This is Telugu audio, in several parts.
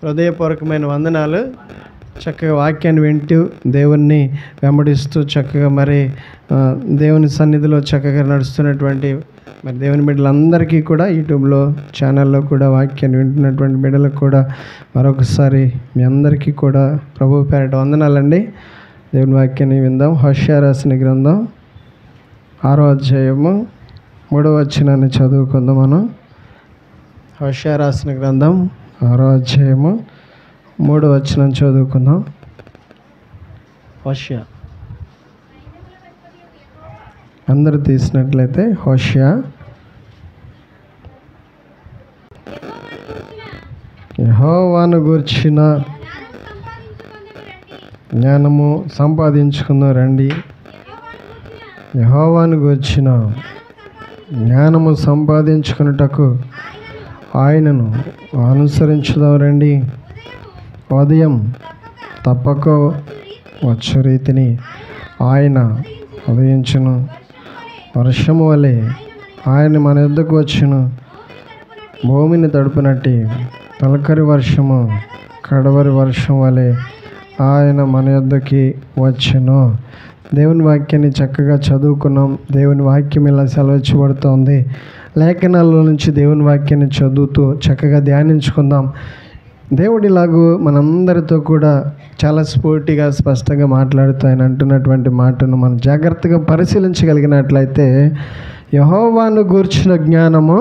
హృదయపూర్వకమైన వందనాలు. చక్కగా వాక్యాన్ని వింటూ దేవుణ్ణి వెంబడిస్తూ చక్కగా మరి దేవుని సన్నిధిలో చక్కగా నడుస్తున్నటువంటి మరి దేవుని బిడ్డలందరికీ కూడా యూట్యూబ్లో ఛానల్లో కూడా వాక్యాన్ని వింటున్నటువంటి బిడ్డలకు కూడా మరొకసారి మీ అందరికీ కూడా ప్రభువు పేరట వందనాలండి. దేవుని వాక్యాన్ని విందాం. హోషేయ రాసిన గ్రంథం 6వ అధ్యాయము 3వ వచనాన్ని చదువుకుందాం. మనం హోషేయ రాసిన గ్రంథం 6వ అధ్యాయము 3వ వచనం చదువుకుందాం. హోషేయ అందరూ తీసినట్లయితే హోషేయ యెహోవాను గూర్చిన జ్ఞానము సంపాదించుకుందాం రండి. యెహోవాను గూర్చిన జ్ఞానము సంపాదించుకున్నటకు ఆయనను అనుసరించుదాం రండి. ఉదయం తప్పక వచ్చు రీతిని ఆయన ఉదయించును, వర్షము వలె ఆయన మన యొద్దకు వచ్చును. భూమిని తడుపునట్టి తొలకరి వర్షము కడవరి వర్షం వలె ఆయన మన యొద్దకి వచ్చును. దేవుని వాక్యాన్ని చక్కగా చదువుకున్నాం. దేవుని వాక్యం ఇలా సెలవించబడుతోంది. లేఖనాల నుంచి దేవుని వాక్యాన్ని చదువుతూ చక్కగా ధ్యానించుకుందాం. దేవుడు ఇలాగూ మనందరితో కూడా చాలా స్ఫూర్తిగా స్పష్టంగా మాట్లాడుతూ ఆయన అంటున్నటువంటి మాటను మనం జాగ్రత్తగా పరిశీలించగలిగినట్లయితే యెహోవాను గూర్చిన జ్ఞానము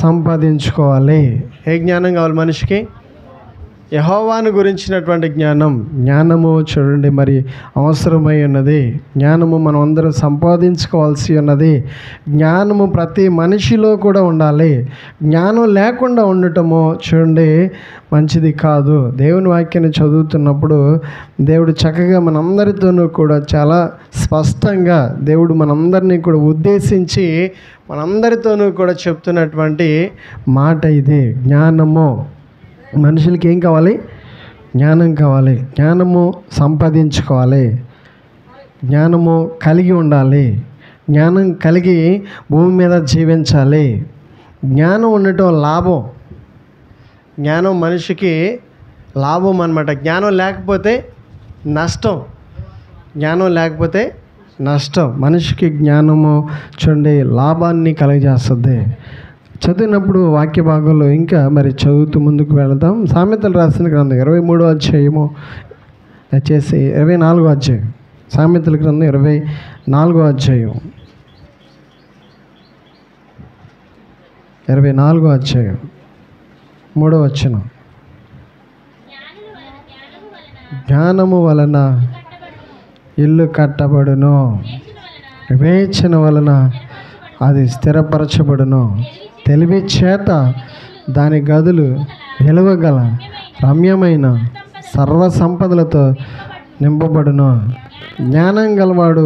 సంపాదించుకోవాలి. ఏ జ్ఞానం కావాలి మనిషికి? యెహోవాను గురించినటువంటి జ్ఞానము చూడండి మరి అవసరమై ఉన్నది. జ్ఞానము మనం అందరం సంపాదించుకోవాల్సి ఉన్నది. జ్ఞానము ప్రతి మనిషిలో కూడా ఉండాలి. జ్ఞానం లేకుండా ఉండటము చూడండి మంచిది కాదు. దేవుని వాక్యాన్ని చదువుతున్నప్పుడు దేవుడు చక్కగా మనందరితోనూ కూడా చాలా స్పష్టంగా దేవుడు మనందరినీ కూడా ఉద్దేశించి మనందరితోనూ కూడా చెప్తున్నటువంటి మాట ఇది. జ్ఞానము మనుషులకి ఏం కావాలి? జ్ఞానం కావాలి. జ్ఞానము సంపాదించుకోవాలి. జ్ఞానము కలిగి ఉండాలి. జ్ఞానం కలిగి భూమి మీద జీవించాలి. జ్ఞానం ఉండటం లాభం. జ్ఞానం మనిషికి లాభం అన్నమాట. జ్ఞానం లేకపోతే నష్టం. జ్ఞానం లేకపోతే నష్టం. మనిషికి జ్ఞానము చూడండి లాభాన్ని కలుగజేస్తుంది. చదివినప్పుడు వాక్య భాగంలో ఇంకా మరి చదువుతూ ముందుకు వెళదాం. సామెతలు రాసిన గ్రంథం 23వ అధ్యాయము వచ్చేసి 24వ అధ్యాయం. సామెతల గ్రంథం 24వ అధ్యాయం 24వ అధ్యాయం 3వ వచనం. జ్ఞానము వలన ఇల్లు కట్టబడును, వివేచన వలన అది స్థిరపరచబడును. తెలివి చేత దాని గదులు విలువగల రమ్యమైన సర్వ సంపదలతో నింపబడును. జ్ఞానం గలవాడు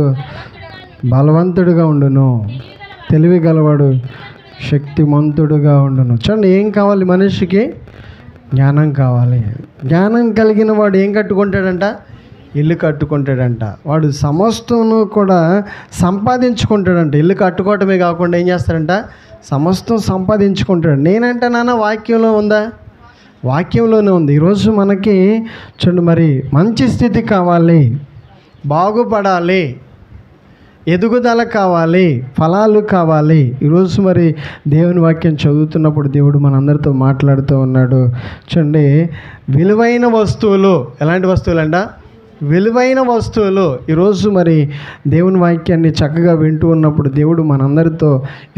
బలవంతుడుగా ఉండును, తెలివి గలవాడు శక్తిమంతుడుగా ఉండును. చూడండి ఏం కావాలి మనిషికి? జ్ఞానం కావాలి. జ్ఞానం కలిగిన వాడు ఏం కట్టుకుంటాడంట? ఇల్లు కట్టుకుంటాడంట. వాడు సమస్తను కూడా సంపాదించుకుంటాడంట. ఇల్లు కట్టుకోవటమే కాకుండా ఏం చేస్తాడంట? సమస్తం సంపాదించుకుంటాడు. నేనంటే నాన్న వాక్యంలో ఉందా? వాక్యంలోనే ఉంది. ఈరోజు మనకి చూడండి మరి మంచి స్థితి కావాలి, బాగుపడాలి, ఎదుగుదల కావాలి, ఫలాలు కావాలి. ఈరోజు మరి దేవుని వాక్యం చదువుతున్నప్పుడు దేవుడు మనందరితో మాట్లాడుతూ ఉన్నాడు. చూడండి విలువైన వస్తువులు. ఎలాంటి వస్తువులు అంట? విలువైన వస్తువులు. ఈరోజు మరి దేవుని వాక్యాన్ని చక్కగా వింటూ ఉన్నప్పుడు దేవుడు మనందరితో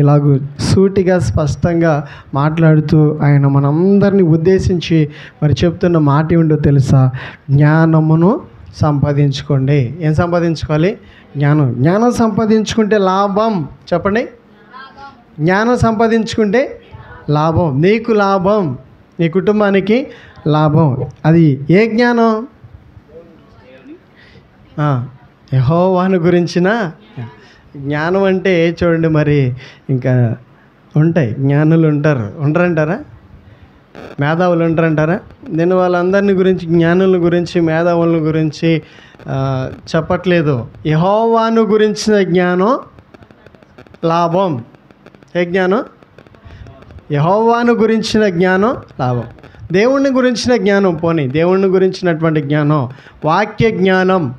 ఇలాగూ సూటిగా స్పష్టంగా మాట్లాడుతూ ఆయన మనందరినీ ఉద్దేశించి మరి చెప్తున్న మాట ఏంటో తెలుసా? జ్ఞానమును సంపాదించుకోండి. ఏం సంపాదించుకోవాలి? జ్ఞానం. జ్ఞానం సంపాదించుకుంటే లాభం. చెప్పండి. జ్ఞానం సంపాదించుకుంటే లాభం. నీకు లాభం, నీ కుటుంబానికి లాభం. అది ఏ జ్ఞానం? యెహోవాను గురించిన జ్ఞానం. అంటే చూడండి మరి ఇంకా ఉంటాయి. జ్ఞానులు ఉంటారు, ఉండరంటారా? మేధావులు ఉంటారంటారా? నేను వాళ్ళందరినీ గురించి, జ్ఞానుల గురించి, మేధావుల గురించి చెప్పట్లేదు. యెహోవాను గురించిన జ్ఞానం లాభం. ఏ జ్ఞానం? యెహోవాను గురించిన జ్ఞానం లాభం. దేవుణ్ణి గురించిన జ్ఞానం, పోనీ దేవుణ్ణి గురించినటువంటి జ్ఞానం, వాక్య జ్ఞానం.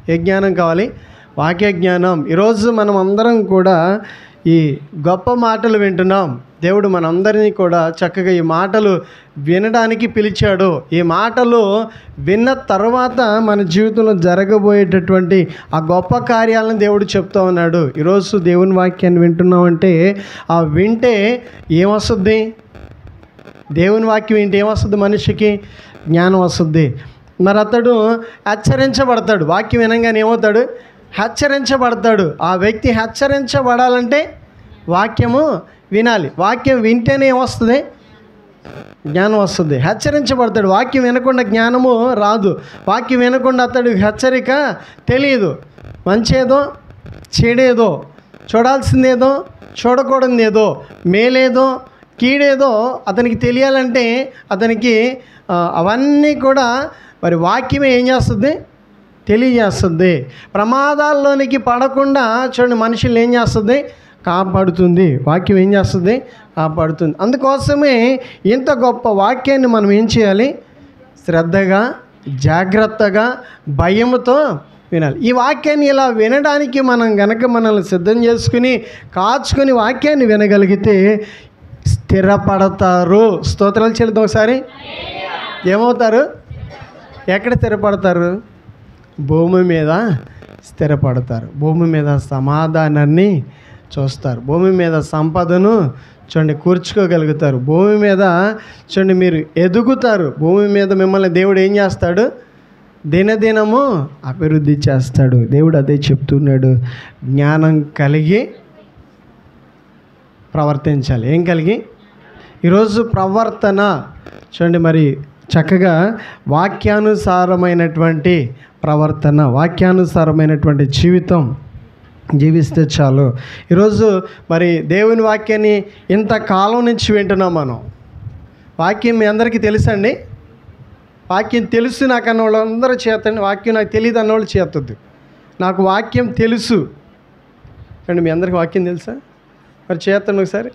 ఏ జ్ఞానం కావాలి? వాక్య జ్ఞానం. ఈరోజు మనం అందరం కూడా ఈ గొప్ప మాటలు వింటున్నాం. దేవుడు మనందరినీ కూడా చక్కగా ఈ మాటలు వినడానికి పిలిచాడు. ఈ మాటలు విన్న తర్వాత మన జీవితంలో జరగబోయేటటువంటి ఆ గొప్ప కార్యాలను దేవుడు చెప్తా ఉన్నాడు. ఈరోజు దేవుని వాక్యాన్ని వింటున్నామంటే ఆ వింటే ఏమొస్తుంది? దేవుని వాక్యం ఏంటి? ఏమొస్తుంది? మనిషికి జ్ఞానం వస్తుంది. మరి అతడు హెచ్చరించబడతాడు. వాక్యం వినంగానే ఏమవుతాడు? హెచ్చరించబడతాడు. ఆ వ్యక్తి హెచ్చరించబడాలంటే వాక్యము వినాలి. వాక్యం వింటేనే ఏమొస్తుంది? జ్ఞానం వస్తుంది. హెచ్చరించబడతాడు. వాక్యం వినకుండా జ్ఞానము రాదు. వాక్యం వినకుండా అతడు హెచ్చరిక తెలియదు. మంచేదో చెడేదో, చూడాల్సిందేదో చూడకూడదేదో, మేలేదో కీడేదో అతనికి తెలియాలంటే అతనికి అవన్నీ కూడా మరి వాక్యమే ఏం చేస్తుంది? తెలియజేస్తుంది. ప్రమాదాల్లోనికి పడకుండా చూడండి, మనుషులు ఏం చేస్తుంది? కాపాడుతుంది. వాక్యం ఏం చేస్తుంది? కాపాడుతుంది. అందుకోసమే ఇంత గొప్ప వాక్యాన్ని మనం ఏం చేయాలి? శ్రద్ధగా, జాగ్రత్తగా, భయముతో వినాలి. ఈ వాక్యాన్ని ఇలా వినడానికి మనం గనక మనల్ని సిద్ధం చేసుకుని కాచుకొని వాక్యాన్ని వినగలిగితే స్థిరపడతారు. స్తోత్రాలు చెల్లిద్దాం ఒకసారి. ఏమవుతారు? ఎక్కడ స్థిరపడతారు? భూమి మీద స్థిరపడతారు. భూమి మీద సమాధానాన్ని చూస్తారు. భూమి మీద సంపదను చూడండి కూర్చుకోగలుగుతారు. భూమి మీద చూడండి మీరు ఎదుగుతారు. భూమి మీద మిమ్మల్ని దేవుడు ఏం చేస్తాడు? దినదినము అభివృద్ధి చేస్తాడు. దేవుడు అదే చెప్తున్నాడు. జ్ఞానం కలిగి ప్రవర్తించాలి. ఏం కలిగి? ఈరోజు ప్రవర్తన చూడండి, మరి చక్కగా వాక్యానుసారమైనటువంటి ప్రవర్తన, వాక్యానుసారమైనటువంటి జీవితం జీవిస్తే చాలు. ఈరోజు మరి దేవుని వాక్యాన్ని ఇంతకాలం నుంచి వింటున్నాం మనం. వాక్యం మీ అందరికీ తెలుసండి? వాక్యం తెలుసు నాకు అన్న వాళ్ళందరూ చేతండి. వాక్యం నాకు తెలియదు అన్నవాళ్ళు చేతొద్దు. నాకు వాక్యం తెలుసు అండి. మీ అందరికీ వాక్యం తెలుసా? మరి చేతండి ఒకసారి.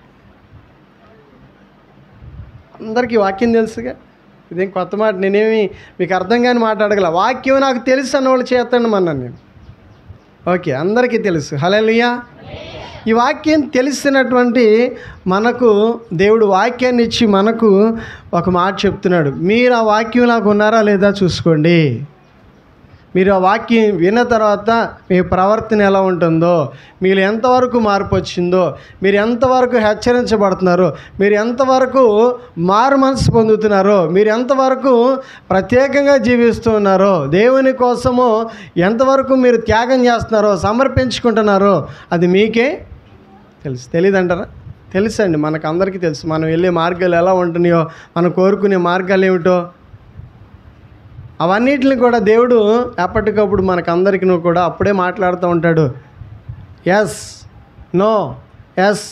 అందరికీ వాక్యం తెలుసుగా. ఇదేం కొత్త మాట, నేనేమి మీకు అర్థం కాని మాట్లాడగల. వాక్యం నాకు తెలుసు అన్నవాళ్ళు చేతండి మన్నాను నేను. ఓకే, అందరికీ తెలుసు. హల్లెలూయా. ఈ వాక్యం తెలిసినటువంటి మనకు దేవుడు వాక్యాన్ని ఇచ్చి మనకు ఒక మాట చెప్తున్నాడు. మీరు ఆ వాక్యం నాకు ఉన్నారా లేదా చూసుకోండి. మీరు ఆ వాక్యం విన్న తర్వాత మీ ప్రవర్తన ఎలా ఉంటుందో, మీరు ఎంతవరకు మార్పు వచ్చిందో, మీరు ఎంతవరకు హెచ్చరించబడుతున్నారో, మీరు ఎంతవరకు మారు మనసు పొందుతున్నారో, మీరు ఎంతవరకు ప్రత్యేకంగా జీవిస్తున్నారో, దేవుని కోసము ఎంతవరకు మీరు త్యాగం చేస్తున్నారో, సమర్పించుకుంటున్నారో అది మీకే తెలుసు. తెలియదంటారా? తెలుసండి. మనకు అందరికీ తెలుసు. మనం వెళ్ళే మార్గాలు ఎలా ఉంటున్నాయో, మనం కోరుకునే మార్గాలు ఏమిటో అవన్నిటిని కూడా దేవుడు ఎప్పటికప్పుడు మనకందరికీ కూడా అప్పుడే మాట్లాడుతూ ఉంటాడు. ఎస్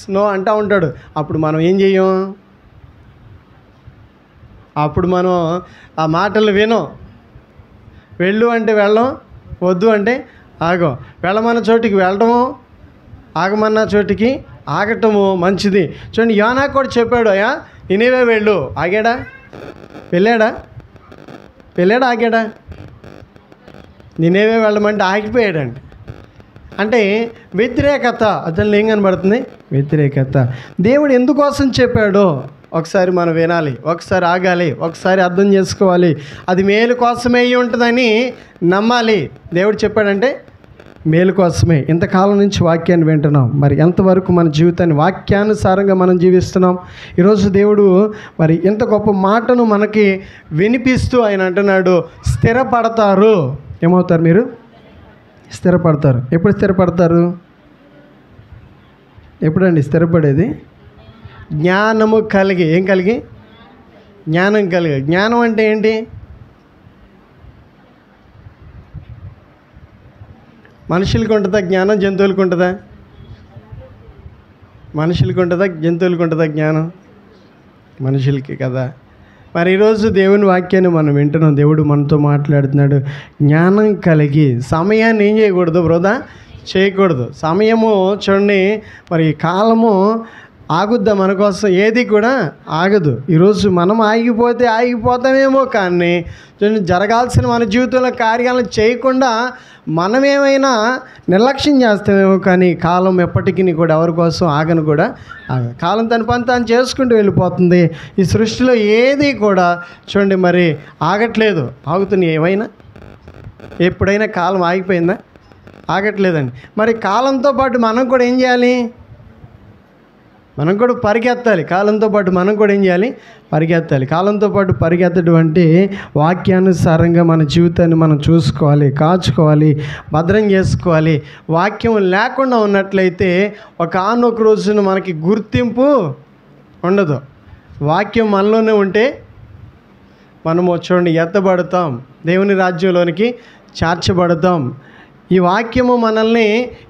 నో అంటూ ఉంటాడు. అప్పుడు మనం ఏం చెయ్యం? అప్పుడు మనం ఆ మాటలు వినం. వెళ్ళు అంటే వెళ్ళం, వద్దు అంటే ఆగం. వెళ్ళమన్న చోటికి వెళ్ళటము, ఆగమన్న చోటికి ఆగటము మంచిది. చూడండి, యోనా కూడా చెప్పాడు, అయ్యా నినివే వెళ్ళు. ఆగాడా? వెళ్ళాడా? ఆగాడా? నినివే వెళ్ళమంటే ఆగిపోయాడండి. అంటే వ్యతిరేకత అతను ఏం కనబడుతుంది? వ్యతిరేకత. దేవుడు ఎందుకోసం చెప్పాడో ఒకసారి మనం వినాలి, ఒకసారి ఆగాలి, ఒకసారి అర్థం చేసుకోవాలి. అది మేలు కోసమే ఉంటుందని నమ్మాలి. దేవుడు చెప్పాడంటే మేలు కోసమే. ఇంతకాలం నుంచి వాక్యాన్ని వింటున్నాం. మరి ఎంతవరకు మన జీవితాన్ని వాక్యానుసారంగా మనం జీవిస్తున్నాం? ఈరోజు దేవుడు మరి ఇంత గొప్ప మాటను మనకి వినిపిస్తూ ఆయన అంటున్నాడు, స్థిరపడతారు. ఏమవుతారు మీరు? స్థిరపడతారు. ఎప్పుడు స్థిరపడతారు? ఎప్పుడండి స్థిరపడేది? జ్ఞానము కలిగి. ఏం కలిగి? జ్ఞానం కలిగి. జ్ఞానం అంటే ఏంటి? మనుషులకి ఉంటుందా జ్ఞానం? జంతువులకు ఉంటుందా? మనుషులకి ఉంటుందా? జంతువులకు ఉంటుందా జ్ఞానం? మనుషులకి కదా. మరి ఈరోజు దేవుని వాక్యాన్ని మనం వింటున్నాం. దేవుడు మనతో మాట్లాడుతున్నాడు. జ్ఞానం కలిగి సమయాన్ని ఏం చేయకూడదు? వృధా చేయకూడదు. సమయము చూడండి, మరి కాలము ఆగుద్దా మన కోసం? ఏది కూడా ఆగదు. ఈరోజు మనం ఆగిపోతామేమో, కానీ జరగాల్సిన మన జీవితంలో కార్యాలను చేయకుండా మనమేమైనా నిర్లక్ష్యం చేస్తామేమో, కానీ కాలం ఎప్పటికీ కూడా ఎవరి కోసం ఆగను కూడా ఆగదు. కాలం తన పని తాను చేసుకుంటూ వెళ్ళిపోతుంది. ఈ సృష్టిలో ఏది కూడా చూడండి మరి ఆగట్లేదు. ఆగుతున్నాయి ఏమైనా? ఎప్పుడైనా కాలం ఆగిపోయిందా? ఆగట్లేదండి. మరి కాలంతో పాటు మనం కూడా ఏం చేయాలి? మనం కూడా పరిగెత్తాలి. కాలంతో పాటు మనం కూడా ఏం చేయాలి? పరిగెత్తాలి. కాలంతో పాటు పరిగెత్తడం అంటే వాక్యానుసారంగా మన జీవితాన్ని మనం చూసుకోవాలి, కాచుకోవాలి, భద్రం చేసుకోవాలి. వాక్యం లేకుండా ఉన్నట్లయితే ఒకానొక రోజున మనకి గుర్తింపు ఉండదు. వాక్యం మనలోనే ఉంటే మనము చూడండి ఎత్తబడతాం, దేవుని రాజ్యంలోనికి చేర్చబడతాం. ఈ వాక్యము మనల్ని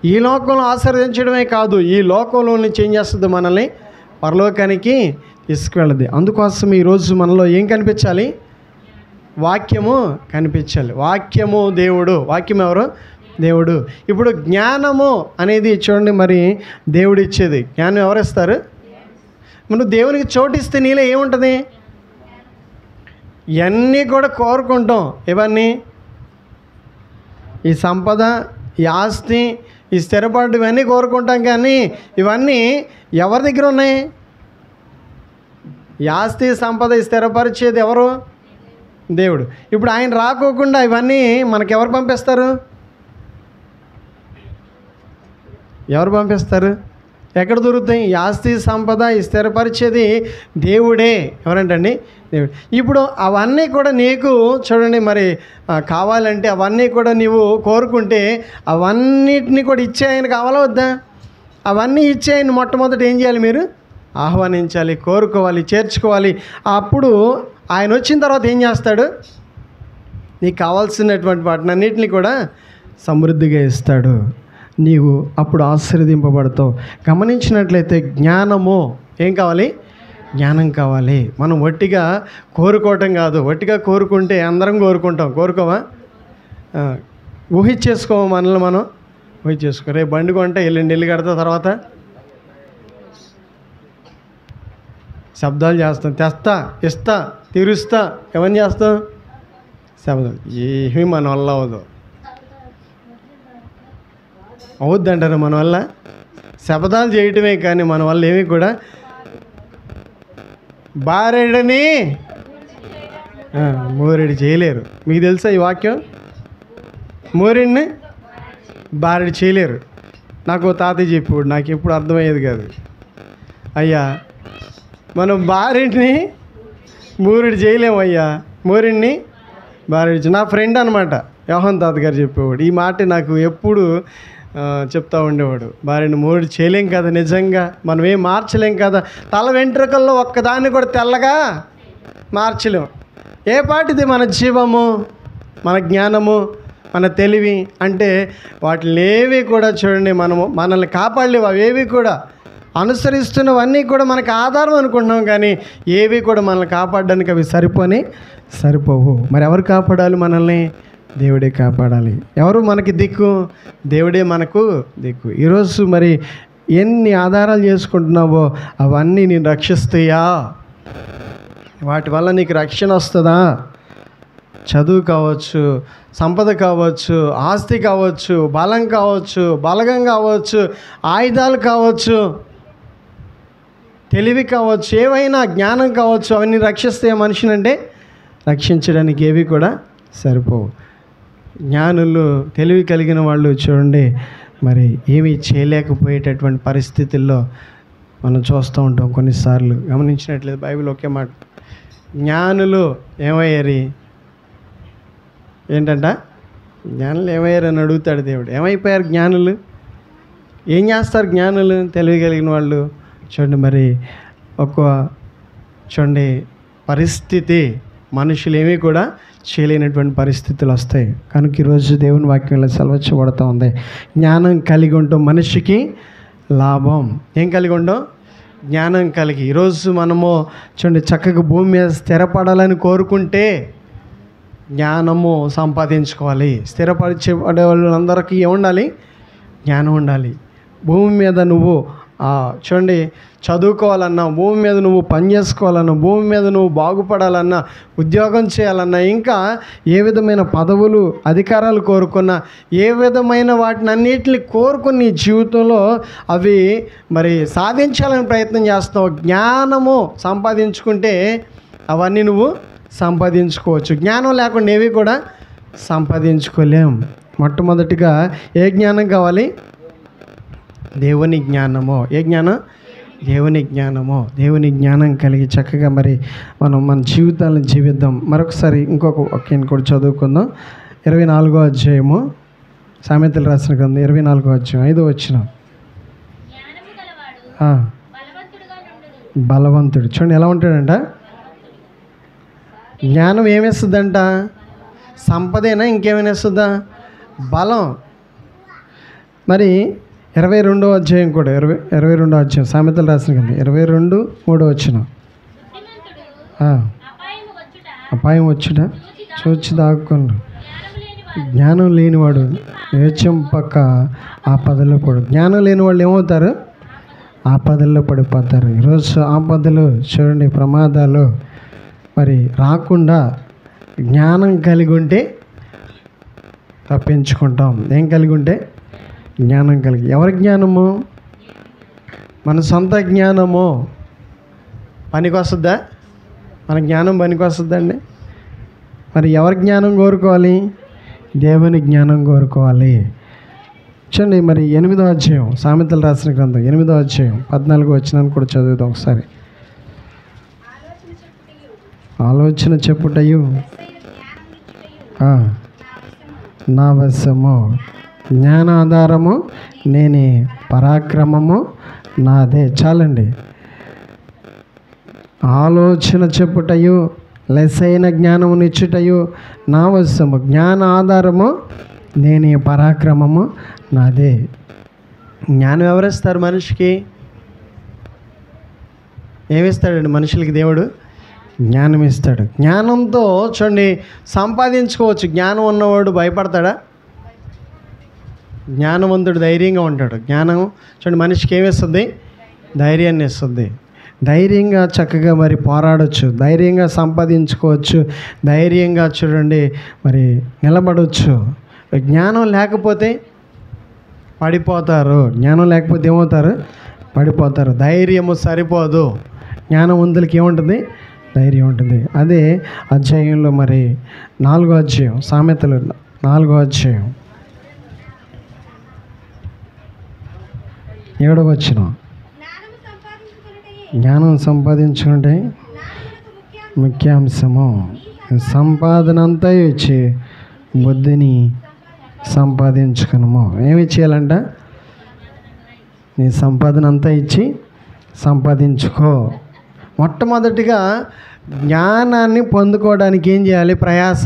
ఈ లోకంలో ఆశీర్వదించడమే కాదు, ఈ లోకంలో నుంచి ఏం చేస్తుంది? మనల్ని పరలోకానికి తీసుకువెళ్ళదు. అందుకోసం ఈరోజు మనలో ఏం కనిపించాలి? వాక్యము కనిపించాలి. వాక్యము దేవుడు. వాక్యం ఎవరు? దేవుడు. ఇప్పుడు జ్ఞానము అనేది చూడండి మరి దేవుడు ఇచ్చేది. జ్ఞానం ఎవరు ఇస్తారు? మనం దేవునికి చోటిస్తే నీలో ఏముంటుంది? ఇవన్నీ కూడా కోరుకుంటాం. ఇవన్నీ ఈ సంపద, ఈ ఆస్తి, ఈ స్థిరపాటు ఇవన్నీ కోరుకుంటాం, కానీ ఇవన్నీ ఎవరి దగ్గర ఉన్నాయి? ఈ ఆస్తి, సంపద, ఈ స్థిరపరిచేది ఎవరు? దేవుడు. ఇప్పుడు ఆయన రాకోకుండా ఇవన్నీ మనకెవరు పంపిస్తారు? ఎవరు పంపిస్తారు? ఎక్కడ దొరుకుతాయి? ఈ ఆస్తి, సంపద, ఈ స్థిరపరిచేది దేవుడే. ఎవరంటండి? దేవుడు. ఇప్పుడు అవన్నీ కూడా నీకు చూడండి మరి కావాలంటే అవన్నీ కూడా నీవు కోరుకుంటే అవన్నిటిని కూడా ఇచ్చే ఆయన కావాలా వద్దా? అవన్నీ ఇచ్చే ఆయన మొట్టమొదటి ఏం చేయాలి? మీరు ఆహ్వానించాలి, కోరుకోవాలి, చేర్చుకోవాలి. అప్పుడు ఆయన వచ్చిన తర్వాత ఏం చేస్తాడు? నీకు కావాల్సినటువంటి వాటిని అన్నిటిని కూడా సమృద్ధిగా ఇస్తాడు. నీవు అప్పుడు ఆశీర్వదింపబడతావు. గమనించినట్లయితే జ్ఞానము ఏం కావాలి? జ్ఞానం కావాలి. మనం వట్టిగా కోరుకోవటం కాదు. వట్టిగా కోరుకుంటే అందరం కోరుకుంటాం. కోరుకోమా? ఊహించేసుకోమా? మనల్ని మనం ఊహించేసుకో. రేపు బండి కొంటే ఎల్లుండి ఇల్లు కడతా, తర్వాత శబ్దాలు చేస్తాం. తెస్తా, ఇస్తా, తీరుస్తా. ఏమని చేస్తాం? శబ్దం. ఏమీ మన వల్ల అవ్వదు. అవుద్దంటారు మన వల్ల? శబ్దాలు చేయటమే కానీ మన వల్ల ఏమీ కూడా. బారెడని మోరెడు చేయలేరు. మీకు తెలుసా ఈ వాక్యం? మోరెడిని బారెడు చేయలేరు. నాకు తాతయ్య చెప్పాడు, నాకు ఎప్పుడు అర్థమయ్యేది కాదు. అయ్యా మనం బారెడిని మోరెడు చేయలేము అయ్యా. మోరెడిని బారెడు. నా ఫ్రెండ్ అనమాట యోహన్ తాతగారు చెప్పేవాడు ఈ మాట. నాకు ఎప్పుడు చెప్తా ఉండేవాడు, భార్యను మోరెడు చేయలేం కదా. నిజంగా మనం ఏం మార్చలేం కదా. తల వెంట్రుకల్లో ఒక్కదాన్ని కూడా తెల్లగా మార్చలేం. ఏ పాటిది మన జీవము, మన జ్ఞానము, మన తెలివి అంటే వాటిని ఏవి కూడా చూడండి మనల్ని కాపాడలేవు. అవేవి కూడా అనుసరిస్తున్నవన్నీ కూడా మనకు ఆధారం అనుకుంటున్నాం, కానీ ఏవి కూడా మనల్ని కాపాడడానికి అవి సరిపోవు. మరి ఎవరు కాపాడాలి మనల్ని? దేవుడే కాపాడాలి. ఎవరు మనకి దిక్కు? దేవుడే మనకు దిక్కు. ఈరోజు మరి ఎన్ని ఆధారాలు చేసుకుంటున్నావో అవన్నీ నేను రక్షిస్తాయా? వాటి వల్ల నీకు రక్షణ వస్తుందా? చదువు కావచ్చు, సంపద కావచ్చు, ఆస్తి కావచ్చు, బలం కావచ్చు, బలగం కావచ్చు, ఆయుధాలు కావచ్చు, తెలివి కావచ్చు, ఏవైనా జ్ఞానం కావచ్చు, అవన్నీ రక్షిస్తాయా మనిషిని? అంటే రక్షించడానికి ఏవి కూడా సరిపోవు. జ్ఞానులు, తెలివి కలిగిన వాళ్ళు చూడండి మరి ఏమీ చేయలేకపోయేటటువంటి పరిస్థితుల్లో మనం చూస్తూ ఉంటాం. కొన్నిసార్లు గమనించినట్లయితే బైబిల్ ఒకే మాట, జ్ఞానులు ఏమయ్యారు? ఏంటంట? జ్ఞానులు ఏమయ్యారు అని అడుగుతాడు దేవుడు. ఏమైపోయారు జ్ఞానులు? ఏం చేస్తారు జ్ఞానులు, తెలివి కలిగిన వాళ్ళు? చూడండి మరి చూడండి పరిస్థితి, మనుషులు ఏమీ కూడా చేయలేనటువంటి పరిస్థితులు వస్తాయి. కనుక ఈరోజు దేవుని వాక్యంలో సెలవించబడుతూ ఉంది, జ్ఞానం కలిగి ఉండటం మనిషికి లాభం. ఏం కలిగి ఉండడం? జ్ఞానం కలిగి. ఈరోజు మనము చూడండి చక్కగా భూమి మీద స్థిరపడాలని కోరుకుంటే జ్ఞానము సంపాదించుకోవాలి. స్థిరపరిచే వాళ్ళందరికీ ఏముండాలి? జ్ఞానం ఉండాలి. భూమి మీద నువ్వు చూడండి, చదువుకోవాలన్నా, భూమి మీద నువ్వు పని చేసుకోవాలన్నా, భూమి మీద నువ్వు బాగుపడాలన్నా, ఉద్యోగం చేయాలన్నా, ఇంకా ఏ విధమైన పదవులు అధికారాలు కోరుకున్నా, ఏ విధమైన వాటిని అన్నిటిని కోరుకుని నీ జీవితంలో అవి మరి సాధించాలని ప్రయత్నం చేస్తావు. జ్ఞానము సంపాదించుకుంటే అవన్నీ నువ్వు సంపాదించుకోవచ్చు. జ్ఞానం లేకుండా ఏవి కూడా సంపాదించుకోలేం. మొట్టమొదటిగా ఏ జ్ఞానం కావాలి? దేవుని జ్ఞానము. ఏ జ్ఞానం? దేవుని జ్ఞానము. దేవుని జ్ఞానం కలిగి చక్కగా మరి మనం మన జీవితాలను జీవిద్దాం. మరొకసారి ఇంకొక వాక్యాన్ని కూడా చదువుకుందాం. 24వ అధ్యాయము, సామెతలు రాసిన గ్రంథం 24వ అధ్యాయం 5వ వచనం. బలవంతుడు. చూడండి ఎలా ఉంటాడంట? జ్ఞానం ఏమేస్తుందంట? సంపదేనా ఇంకేమైనా ఇస్తుందా? బలం. మరి 22వ అధ్యాయం కూడా 22వ అధ్యాయం సామెతలు రాసిన కదా 22:3 వచనం. అపాయం వచ్చుట చూచి దాక్కును. జ్ఞానం లేనివాడు వేచం పక్క ఆపదల్లో పడు. జ్ఞానం లేని వాళ్ళు ఏమవుతారు? ఆపదల్లో పడిపోతారు. ఈరోజు ఆపదలు చూడండి, ప్రమాదాలు మరి రాకుండా జ్ఞానం కలిగి ఉంటే తప్పించుకుంటాం. ఏం కలిగి ఉంటే? జ్ఞానం కలిగి. ఎవరి జ్ఞానము? మన సొంత జ్ఞానము పనికి వస్తుందా? మన జ్ఞానం పనికి వస్తుందండి? మరి ఎవరి జ్ఞానం కోరుకోవాలి? దేవుని జ్ఞానం కోరుకోవాలి. చూడండి, మరి 8వ అధ్యాయం సామెతలు రాసిన గ్రంథం 8వ అధ్యాయం 14వ వచనాన్ని కూడా చదువుతాం ఒకసారి. ఆలోచన చెప్పుటయు నా వశము, జ్ఞానాధారము నేనే, పరాక్రమము నాదే. చాలండి. ఆలోచన చెప్పుటయు లెసైన జ్ఞానము నిచ్చుటయు నా వశము, జ్ఞాన ఆధారము నేనే, పరాక్రమము నాదే. జ్ఞానం ఎవరిస్తారు మనిషికి? ఏమిస్తాడండి మనుషులకి? దేవుడు జ్ఞానం ఇస్తాడు. జ్ఞానంతో చూడండి సంపాదించుకోవచ్చు. జ్ఞానం ఉన్నవాడు భయపడతాడా? జ్ఞానవంతుడు ధైర్యంగా ఉంటాడు. జ్ఞానం చూడండి మనిషికి ఏమిస్తుంది? ధైర్యాన్ని ఇస్తుంది. ధైర్యంగా చక్కగా మరి పోరాడవచ్చు, ధైర్యంగా సంపాదించుకోవచ్చు, ధైర్యంగా చూడండి మరి నిలబడవచ్చు. జ్ఞానం లేకపోతే పడిపోతారు. జ్ఞానం లేకపోతే ఏమవుతారు? పడిపోతారు. ధైర్యము సరిపోదు. జ్ఞానవంతులకి ఏముంటుంది? ధైర్యం ఉంటుంది. అదే అధ్యాయంలో మరి 4వ అధ్యాయం సామెతలు 4వ అధ్యాయం 7వ వచనం. జ్ఞానం సంపాదించుకుంటే ముఖ్యాంశము. సంపాదన అంతా ఇచ్చి బుద్ధిని సంపాదించుకున్నాము. ఏమి చేయాలంట? నీ సంపాదన అంతా ఇచ్చి సంపాదించుకో. మొట్టమొదటిగా జ్ఞానాన్ని పొందుకోవడానికి ఏం చేయాలి? ప్రయాస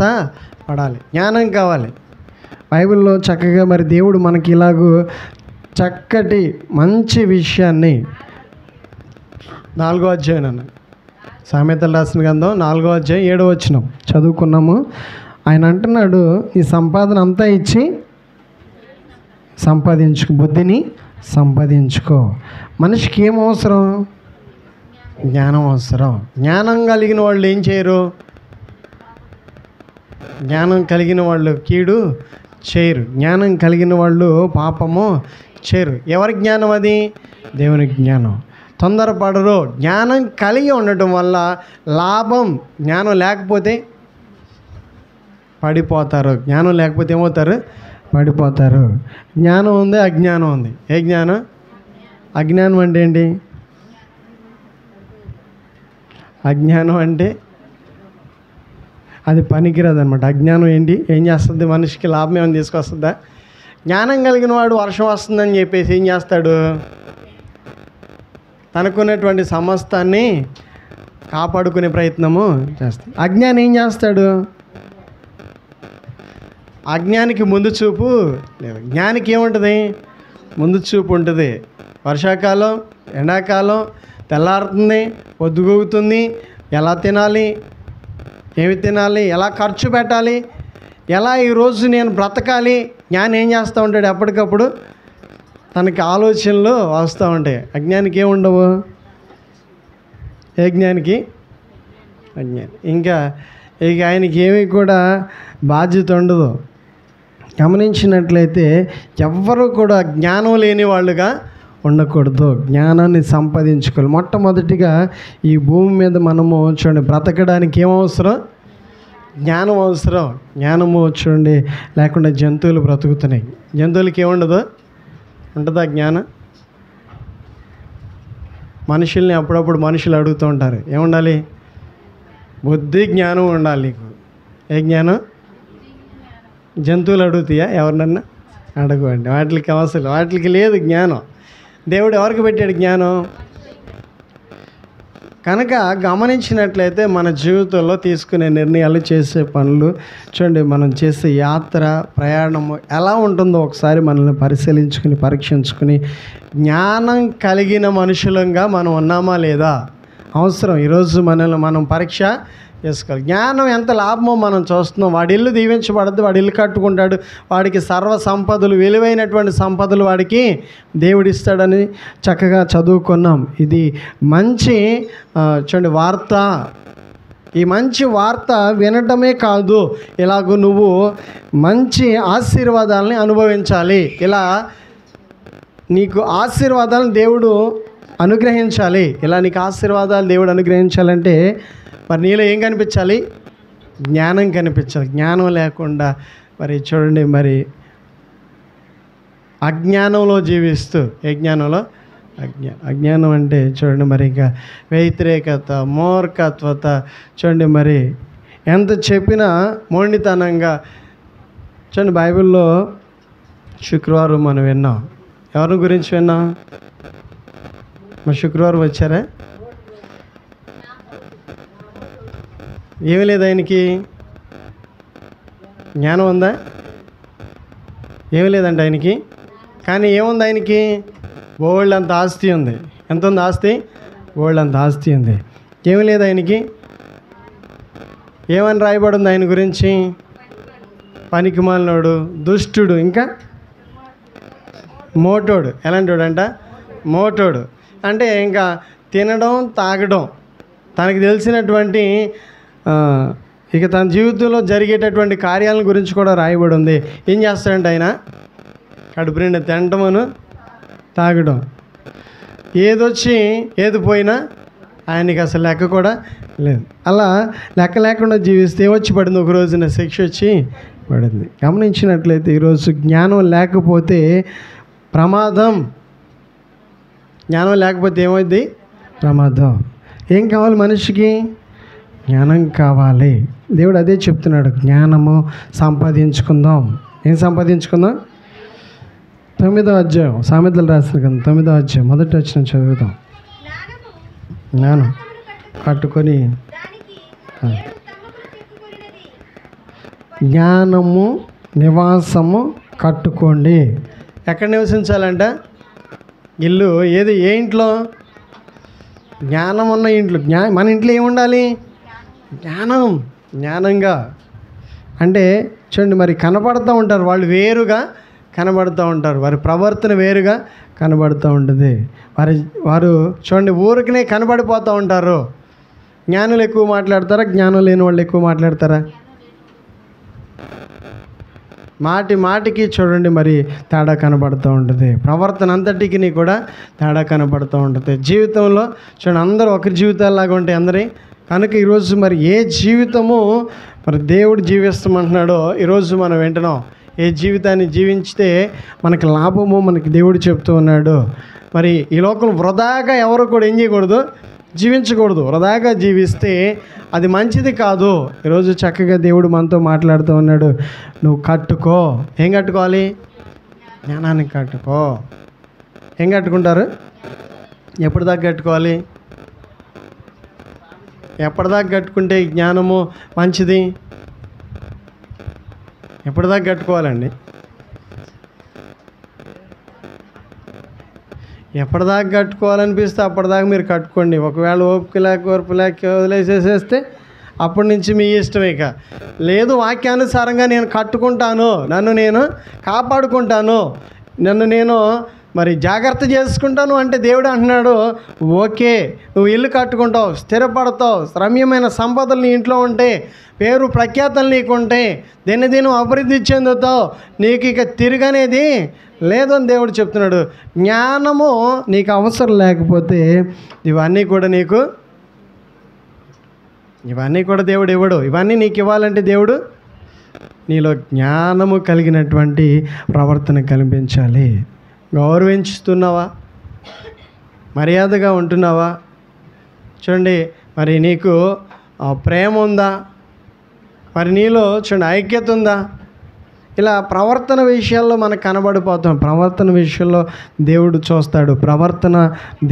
పడాలి. జ్ఞానం కావాలి. బైబిల్లో చక్కగా మరి దేవుడు మనకి ఇలాగూ చక్కటి మంచి విషయాన్ని 4వ అధ్యాయం అన్న సామెతలు రాసిన గ్రంథం 4వ అధ్యాయం 7వ వచనం చదువుకున్నాము. ఆయన అంటున్నాడు, ఈ సంపాదన అంతా ఇచ్చి సంపాదించుకో, బుద్ధిని సంపాదించుకో. మనిషికి ఏం అవసరం? జ్ఞానం అవసరం. జ్ఞానం కలిగిన వాళ్ళు ఏం చేయరు? జ్ఞానం కలిగిన వాళ్ళు కీడు చేయరు. జ్ఞానం కలిగిన వాళ్ళు పాపము చేయరు. ఎవరి జ్ఞానం అది? దేవుని జ్ఞానం. తొందరపడరు. జ్ఞానం కలిగి ఉండటం వల్ల లాభం. జ్ఞానం లేకపోతే పడిపోతారు. జ్ఞానం లేకపోతే ఏమవుతారు? పడిపోతారు. జ్ఞానం ఉంది, అజ్ఞానం ఉంది. ఏ జ్ఞానం? అజ్ఞానం అంటే ఏంటి? అజ్ఞానం అంటే అది పనికిరాదు అనమాట. అజ్ఞానం ఏంటి? ఏం చేస్తుంది? మనిషికి లాభం ఏమైనా తీసుకొస్తుందా? జ్ఞానం కలిగిన వాడు వర్షం వస్తుందని చెప్పేసి ఏం చేస్తాడు? తనకున్నటువంటి సమస్తాన్ని కాపాడుకునే ప్రయత్నము చేస్తాడు. అజ్ఞాని ఏం చేస్తాడు? అజ్ఞానికి ముందు చూపు లేదు. జ్ఞానికి ఏముంటుంది? ముందు చూపు ఉంటుంది. వర్షాకాలం, ఎండాకాలం, తెల్లారుతుంది, పొద్దుగూగుతుంది, ఎలా తినాలి, ఏమి తినాలి, ఎలా ఖర్చు పెట్టాలి, ఎలా ఈరోజు నేను బ్రతకాలి. జ్ఞానం ఏం చేస్తూ ఉంటాడు? ఎప్పటికప్పుడు తనకి ఆలోచనలు వస్తూ ఉంటాయి. అజ్ఞానికి ఏముండవు. ఏ జ్ఞానికి? అజ్ఞాని. ఇంకా ఆయనకి ఏమీ కూడా బాధ్యత ఉండదు. గమనించినట్లయితే ఎవ్వరూ కూడా జ్ఞానం లేని వాళ్ళుగా ఉండకూడదు. జ్ఞానాన్ని సంపాదించుకోవాలి. మొట్టమొదటిగా ఈ భూమి మీద మనము చూడండి బ్రతకడానికి ఏమవసరం? జ్ఞానం అవసరం. జ్ఞానము చూడండి లేకుండా జంతువులు బ్రతుకుతున్నాయి. జంతువులకి ఏముండదు? ఉంటుందా జ్ఞానం? మనుషుల్ని అప్పుడప్పుడు మనుషులు అడుగుతూ ఉంటారు, ఏముండాలి? బుద్ధి జ్ఞానం ఉండాలి నీకు. ఏ జ్ఞానం? జంతువులు అడుగుతాయా? ఎవరినన్నా అడగండి. వాటికి అవసరం, వాటికి లేదు జ్ఞానం. దేవుడు ఎవరికి పెట్టాడు జ్ఞానం? కనుక గమనించినట్లయితే మన జీవితంలో తీసుకునే నిర్ణయాలు, చేసే పనులు చూడండి, మనం చేసే యాత్ర, ప్రయాణము ఎలా ఉంటుందో ఒకసారి మనల్ని పరిశీలించుకుని పరీక్షించుకుని జ్ఞానం కలిగిన మనుషులంగా మనం ఉన్నామా లేదా అవసరం. ఈరోజు మనల్ని మనం పరీక్ష చేసుకోవాలి. జ్ఞానం ఎంత లాభమో మనం చూస్తున్నాం. వాడి ఇల్లు దీవించబడద్దు, వాడి ఇల్లు కట్టుకుంటాడు, వాడికి సర్వ సంపదలు, విలువైనటువంటి సంపదలు వాడికి దేవుడిస్తాడని చక్కగా చదువుకున్నాం. ఇది మంచి చూడండి వార్త. ఈ మంచి వార్త వినటమే కాదు, ఇలాగూ నువ్వు మంచి ఆశీర్వాదాలని అనుభవించాలి. ఇలా నీకు ఆశీర్వాదాలను దేవుడు అనుగ్రహించాలి. ఇలా నీకు ఆశీర్వాదాలు దేవుడు అనుగ్రహించాలంటే మరి నీలో ఏం కనిపించాలి? జ్ఞానం కనిపించాలి. జ్ఞానం లేకుండా మరి చూడండి మరి అజ్ఞానంలో జీవిస్తూ, ఏ జ్ఞానంలో? అజ్ఞానం అంటే చూడండి మరి ఇంకా వ్యతిరేకత, మూర్ఖత్వత, చూడండి మరి ఎంత చెప్పినా మొండితనంగా. చూడండి బైబిల్లో శుక్రవారం మనం విన్నాం. ఎవరి గురించి విన్నాం? మరి శుక్రవారం వచ్చారా? ఏమీ లేదు ఆయనకి. జ్ఞానం ఉందా? ఏమీ లేదండి ఆయనకి. కానీ ఏముంది ఆయనకి? బోల్డ్ అంత ఆస్తి ఉంది. ఎంత ఉంది ఆస్తి? బోల్డ్ అంత ఆస్తి ఉంది. ఏమీ లేదు ఆయనకి. ఏమని రాయబడింది ఆయన గురించి? పనికిమాలినోడు, దుష్టుడు, ఇంకా మోటోడు. ఎలాంటోడు అంట? మోటోడు. అంటే ఇంకా తినడం, తాగడం, తనకి తెలిసినటువంటి ఇక తన జీవితంలో జరిగేటటువంటి కార్యాల గురించి కూడా రాయబడి ఉంది. ఏం చేస్తాడంటే ఆయన? కడుపు నిండా తినటమును తాగడం. ఏదొచ్చి ఏది పోయినా ఆయనకి అసలు లెక్క కూడా లేదు. అలా లెక్క లేకుండా జీవిస్తే వచ్చి పడింది, ఒక రోజున శిక్ష వచ్చి పడింది. గమనించినట్లయితే ఈరోజు జ్ఞానం లేకపోతే ప్రమాదం. జ్ఞానం లేకపోతే ఏమైంది? ప్రమాదం. ఏం కావాలి మనిషికి? జ్ఞానం కావాలి. దేవుడు అదే చెప్తున్నాడు, జ్ఞానము సంపాదించుకుందాం. ఏం సంపాదించుకుందాం? 9వ అధ్యాయం, సామెతలు రాసిన కదా 9వ అధ్యాయం మొదటి వచనం చదువుతాం. జ్ఞానం కట్టుకొని, జ్ఞానము నివాసము కట్టుకోండి. ఎక్కడ నివసించాలంట? ఇల్లు ఏది? ఏ ఇంట్లో? జ్ఞానం ఉన్న ఇంట్లో. మన ఇంట్లో ఏముండాలి? జ్ఞానం. జ్ఞానంగా అంటే చూడండి మరి కనబడుతూ ఉంటారు వాళ్ళు, వేరుగా కనబడుతూ ఉంటారు, వారి ప్రవర్తన వేరుగా కనబడుతూ ఉంటుంది. వారు చూడండి ఊరికనే కనబడిపోతూ ఉంటారు. జ్ఞానులు ఎక్కువ మాట్లాడతారా? జ్ఞానం లేని వాళ్ళు ఎక్కువ మాట్లాడతారా? మాటికి చూడండి మరి తేడా కనబడుతూ ఉంటుంది. ప్రవర్తన అంతటికి కూడా తేడా కనబడుతూ ఉంటుంది. జీవితంలో చూడండి అందరూ ఒకరి జీవితాల్లాగా ఉంటాయి అందరి. కనుక ఈరోజు మరి ఏ జీవితము మరి దేవుడు జీవిస్తామంటున్నాడో ఈరోజు మనం వింటున్నాం. ఏ జీవితాన్ని జీవించితే మనకి లాభమో మనకి దేవుడు చెప్తూ ఉన్నాడు. మరి ఈ లోకం వృధాగా ఎవరు కూడా ఏం చేయకూడదు? జీవించకూడదు. వృధాగా జీవిస్తే అది మంచిది కాదు. ఈరోజు చక్కగా దేవుడు మనతో మాట్లాడుతూ ఉన్నాడు, నువ్వు కట్టుకో. ఏం కట్టుకోవాలి? జ్ఞానాన్ని కట్టుకో. ఏం కట్టుకుంటారు? ఎప్పటిదాకా కట్టుకోవాలి? ఎప్పటిదాకా కట్టుకుంటే జ్ఞానము మంచిది? ఎప్పటిదాకా కట్టుకోవాలండి? ఎప్పటిదాకా కట్టుకోవాలనిపిస్తే అప్పటిదాకా మీరు కట్టుకోండి. ఒకవేళ ఓపిక లేక వదిలేసేసేస్తే అప్పటి నుంచి మీ ఇష్టం. ఇక లేదు, వాక్యానుసారంగా నేను కట్టుకుంటాను, నన్ను నేను కాపాడుకుంటాను, నన్ను నేను మరి జాగ్రత్త చేసుకుంటాను అంటే దేవుడు అంటున్నాడు, ఓకే, నువ్వు ఇల్లు కట్టుకుంటావు, స్థిరపడతావు, రమ్యమైన సంపదలు నీ ఇంట్లో ఉంటే, పేరు ప్రఖ్యాతలు నీకుంటే, దినదినం అభివృద్ధి చెందుతావు, నీకు ఇక తిరగనేది లేదు అని దేవుడు చెప్తున్నాడు. జ్ఞానము నీకు అవసరం లేకపోతే ఇవన్నీ కూడా దేవుడు ఇవ్వడు. ఇవన్నీ నీకు ఇవ్వాలంటే దేవుడు నీలో జ్ఞానము కలిగినటువంటి ప్రవర్తన కనిపించాలి. గౌరవించుతున్నావా? మర్యాదగా ఉంటున్నావా? చూడండి, మరి నీకు ప్రేమ ఉందా? మరి నీలో చూడండి ఐక్యత ఉందా? ఇలా ప్రవర్తన విషయాల్లో మనకు కనబడిపోతాం. ప్రవర్తన విషయంలో దేవుడు చూస్తాడు. ప్రవర్తన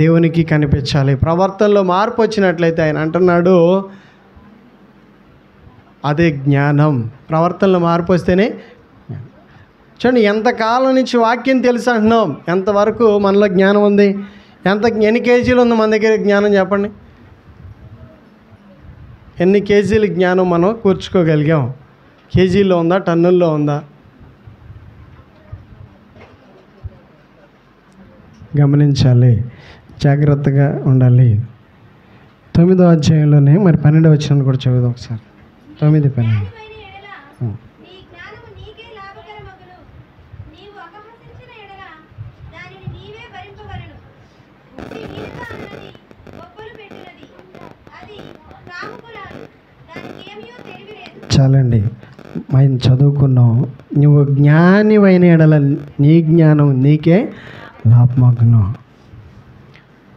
దేవునికి కనిపించాలి. ప్రవర్తనలో మార్పు వచ్చినట్లయితే ఆయన అంటున్నాడు, అదే జ్ఞానం. ప్రవర్తనలో మార్పు వస్తేనే చూడండి, ఎంతకాలం నుంచి వాక్యం తెలుసు అంటున్నాం, ఎంతవరకు మనలో జ్ఞానం ఉంది? ఎన్ని కేజీలు ఉంది మన దగ్గర జ్ఞానం చెప్పండి? ఎన్ని కేజీల జ్ఞానం మనం కూర్చుకోగలిగాం? కేజీల్లో ఉందా, టన్నుల్లో ఉందా? గమనించాలి, జాగ్రత్తగా ఉండాలి. 9వ అధ్యాయంలోనే మరి 12వ వచనం కూడా చదువుదాం ఒకసారి. 9:12. చాలండి, మనం చదువుకున్నాం. నువ్వు జ్ఞానివైన ఎడల నీ జ్ఞానం నీకే లాభమగ్నం.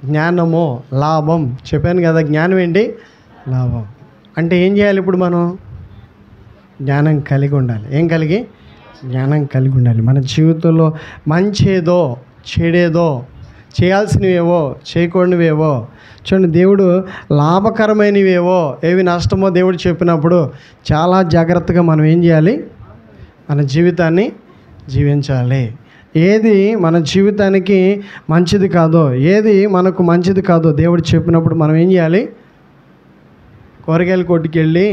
జ్ఞానము లాభం చెప్పాను కదా. జ్ఞానం ఏంటి? లాభం. అంటే ఏం చేయాలి? ఇప్పుడు మనం జ్ఞానం కలిగి ఉండాలి. ఏం కలిగి? జ్ఞానం కలిగి ఉండాలి. మన జీవితంలో మంచేదో చెడేదో, చేయాల్సినవేవో చేయకూడనివేవో, చూడండి, దేవుడు లాభకరమైనవేవో ఏవి నష్టమో దేవుడు చెప్పినప్పుడు చాలా జాగ్రత్తగా మనం ఏం చేయాలి? మన జీవితాన్ని జీవించాలి. ఏది మన జీవితానికి మంచిది కాదో, ఏది మనకు మంచిది కాదో దేవుడు చెప్పినప్పుడు మనం ఏం చేయాలి? కూరగాయల కొట్టుకు వెళ్ళి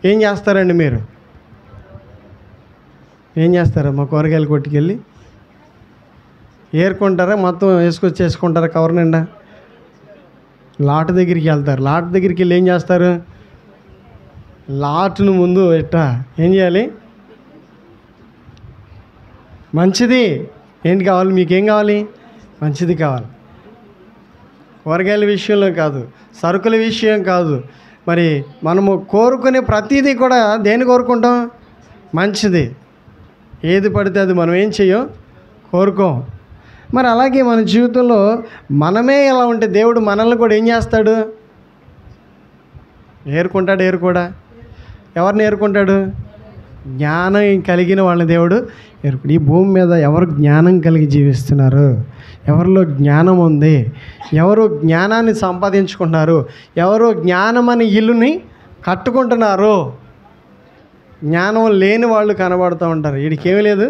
ఏం చేస్తారండి మీరు? ఏం చేస్తారమ్మా? కూరగాయల కొట్టుకు వెళ్ళి ఏరుకుంటారా? మొత్తం వేసుకొచ్చేసుకుంటారా కవర్ నిండా? లాట్ దగ్గరికి వెళ్తారు. లాట్ దగ్గరికి వెళ్ళి ఏం చేస్తారు? లాట్ను ముందు ఏం చేయాలి? మంచిది ఏంటి కావాలి? మీకేం కావాలి? మంచిది కావాలి. కూరగాయల విషయంలో కాదు, సరుకుల విషయం కాదు. మరి మనము కోరుకునే ప్రతిదీ కూడా దేన్ని కోరుకుంటాం? మంచిది. ఏది పడితే అది మనం ఏం చెయ్యం? కోరుకోం. మరి అలాగే మన జీవితంలో మనమే ఎలా ఉంటే దేవుడు మనల్ని కూడా ఏం చేస్తాడు? ఏరుకోడా? ఎవరిని ఏరుకుంటాడు? జ్ఞానం కలిగిన వాళ్ళని దేవుడు ఏరుకుంటాడు. ఈ భూమి మీద ఎవరు జ్ఞానం కలిగి జీవిస్తున్నారు? ఎవరిలో జ్ఞానం ఉంది? ఎవరు జ్ఞానాన్ని సంపాదించుకుంటున్నారు? ఎవరు జ్ఞానం అనే ఇల్లుని కట్టుకుంటున్నారు? జ్ఞానం లేని వాళ్ళు కనబడుతూ ఉంటారు. వీడికేమీ లేదు.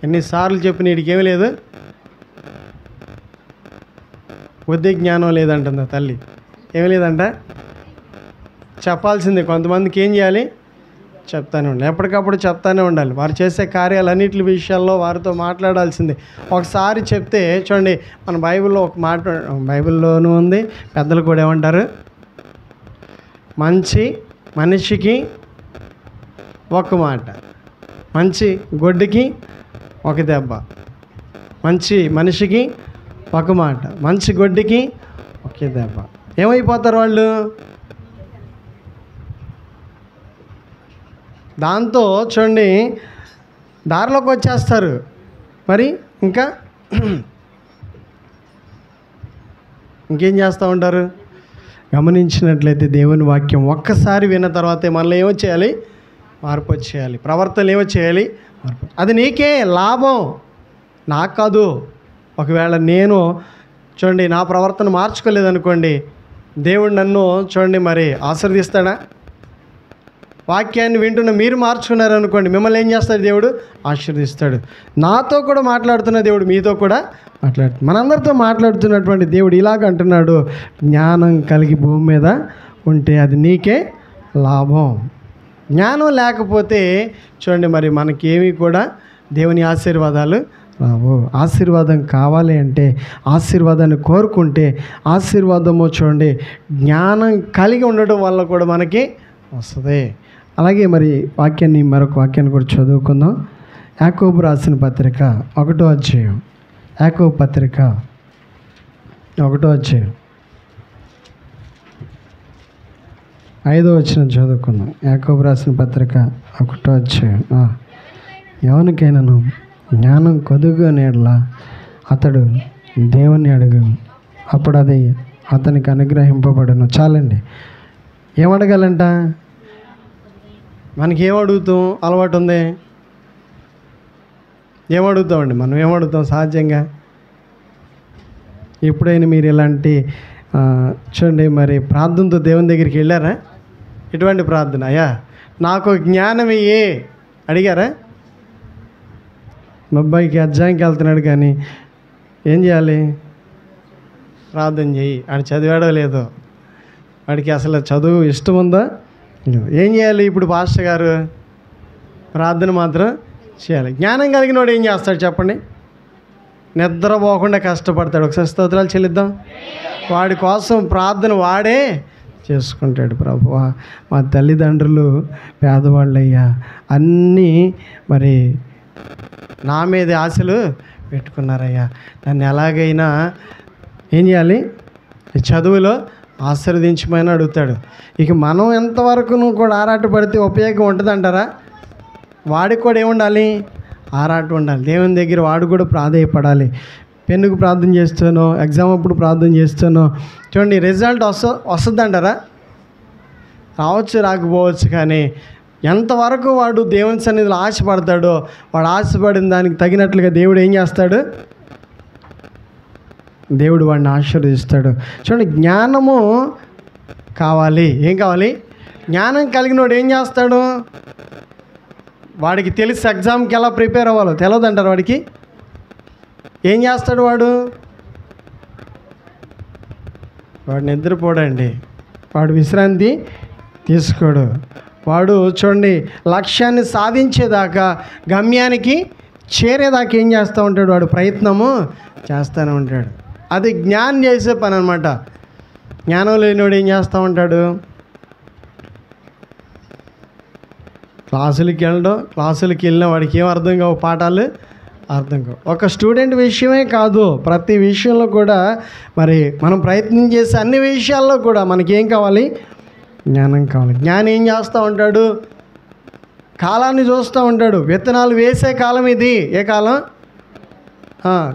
ఎన్నిసార్లు చెప్పిన వీడికేమీ లేదు. బుద్ధి జ్ఞానం లేదంటుందా తల్లి? ఏమీ లేదంట. చెప్పాల్సిందే. కొంతమందికి ఏం చేయాలి? చెప్తానే ఉండాలి. ఎప్పటికప్పుడు చెప్తానే ఉండాలి. వారు చేసే కార్యాలన్నిటి విషయాల్లో వారితో మాట్లాడాల్సిందే. ఒకసారి చెప్తే చూడండి, మన బైబిల్లో ఒక మాట, బైబిల్లోనూ ఉంది, పెద్దలు కూడా ఏమంటారు? మంచి మనిషికి ఒక మాట, మంచి గొడ్డుకి ఒక దెబ్బ. మంచి మనిషికి ఒక మాట, మంచి గొడ్డుకి ఒకే దెబ్బ. ఏమైపోతారు వాళ్ళు? దాంతో చూడండి దారిలోకి వచ్చేస్తారు. మరి ఇంకేం చేస్తూ ఉంటారు? గమనించినట్లయితే దేవుని వాక్యం ఒక్కసారి విన్న తర్వాతే మనలో ఏమో చేయాలి? మార్పు వచ్చేయాలి. ప్రవర్తనలు ఏమో చేయాలి? మార్పు. అది నీకే లాభం, నాకు కాదు. ఒకవేళ నేను చూడండి నా ప్రవర్తన మార్చుకోలేదనుకోండి, దేవుడు నన్ను చూడండి మరి ఆశీర్వదిస్తాడా? వాక్యాన్ని వింటున్న మీరు మార్చుకున్నారనుకోండి, మిమ్మల్ని ఏం చేస్తాడు? దేవుడు ఆశీర్వదిస్తాడు. నాతో కూడా మాట్లాడుతున్న దేవుడు మీతో కూడా మాట్లాడుతున్నాడు. మనందరితో మాట్లాడుతున్నటువంటి దేవుడు ఇలాగ అంటున్నాడు, జ్ఞానం కలిగి భూమి మీద ఉంటే అది నీకే లాభం. జ్ఞానం లేకపోతే చూడండి మరి మనకేమీ కూడా దేవుని ఆశీర్వాదాలు రావు. ఆశీర్వాదం కావాలి అంటే, ఆశీర్వాదాన్ని కోరుకుంటే ఆశీర్వాదము చూడండి జ్ఞానం కలిగి ఉండడం వల్ల కూడా మనకి వస్తుంది. అలాగే మరి వాక్యాన్ని, మరొక వాక్యాన్ని కూడా చదువుకుందాం. యాకోబు రాసిన పత్రిక 1వ అధ్యాయం, యాకోబు పత్రిక 1వ అధ్యాయం 5వ వచనం చదువుకుందాం. యాకోబు రాసిన పత్రిక 1వ అధ్యాయం. ఎవరికైనాను జ్ఞానం కొదుగా నేడలా అతడు దేవుని అడుగు, అప్పుడు అది అతనికి అనుగ్రహింపబడును. చాలండి. ఏమడగాలంట? మనకి ఏమడుగుతాం అలవాటు ఉంది? ఏమడుగుతామండి? మనం ఏమడుగుతాం సహజంగా? ఎప్పుడైనా మీరు ఇలాంటి చూడండి మరి ప్రార్థనతో దేవుని దగ్గరికి వెళ్ళారా? ఎటువంటి ప్రార్థన? అయ్యా నాకు జ్ఞానం ఇయ్యే అడిగారా? మా అబ్బాయికి అధ్యాయంకి వెళ్తున్నాడు కానీ ఏం చేయాలి? ప్రార్థన చేయి. వాడు చదివాడో లేదో, వాడికి అసలు చదువు ఇష్టం ఉందా? ఏం చేయాలి ఇప్పుడు పాస్టర్ గారు? ప్రార్థన మాత్రం చేయాలి. జ్ఞానం కలిగిన వాడు ఏం చేస్తాడు చెప్పండి? నిద్రపోకుండా కష్టపడతాడు. ఒకసారి స్తోత్రాలు చెల్లిద్దాం. వాడి కోసం ప్రార్థన వాడే చేసుకుంటాడు. ప్రభువా, మా తల్లిదండ్రులు పేదవాళ్ళయ్యా, అన్నీ మరి నా మీద ఆశలు పెట్టుకున్నారయ్యా, నన్ను ఎలాగైనా ఏం చేయాలి? చదువులో ఆశీర్వదించమని అడుగుతాడు. ఇక మనం ఎంతవరకు కూడా ఆరాటపడితే ఉపయోగం ఉంటుందంటారా? వాడికి కూడా ఏముండాలి? ఆరాటం ఉండాలి. దేవుని దగ్గర వాడు కూడా ప్రాధేయపడాలి. పెన్నుకు ప్రార్థన చేస్తానో, ఎగ్జామ్ అప్పుడు ప్రార్థన చేస్తానో చూడండి రిజల్ట్ వస్తుందంటారా? రావచ్చు, రాకపోవచ్చు, కానీ ఎంతవరకు వాడు దేవుని సన్నిధిలో ఆశపడతాడో, వాడు ఆశపడిన దానికి తగినట్లుగా దేవుడు ఏం చేస్తాడు? దేవుడు వాడిని ఆశీర్వదిస్తాడు. చూడండి జ్ఞానము కావాలి. ఏం కావాలి? జ్ఞానం కలిగిన వాడు ఏం చేస్తాడు? వాడికి తెలిసి ఎగ్జామ్కి ఎలా ప్రిపేర్ అవ్వాలో తెలియదంటారు వాడికి. ఏం చేస్తాడు వాడు? నిద్రపోడండి, వాడు విశ్రాంతి తీసుకోడు. వాడు చూడండి లక్ష్యాన్ని సాధించేదాకా, గమ్యానికి చేరేదాకా ఏం చేస్తూ ఉంటాడు? వాడు ప్రయత్నము చేస్తూనే ఉంటాడు. అది జ్ఞానం చేసే పని అనమాట. జ్ఞానం లేనివాడు ఏం చేస్తూ ఉంటాడు? క్లాసులకి వెళ్ళిన వాడికి ఏం అర్థం కావు, పాఠాలు అర్థం కావు. ఒక స్టూడెంట్ విషయమే కాదు, ప్రతి విషయంలో కూడా మరి మనం ప్రయత్నం చేసే అన్ని విషయాల్లో కూడా మనకేం కావాలి? జ్ఞానం కావాలి. జ్ఞానం ఏం చేస్తూ ఉంటాడు? కాలాన్ని చూస్తూ ఉంటాడు. విత్తనాలు వేసే కాలం ఇది. ఏ కాలం?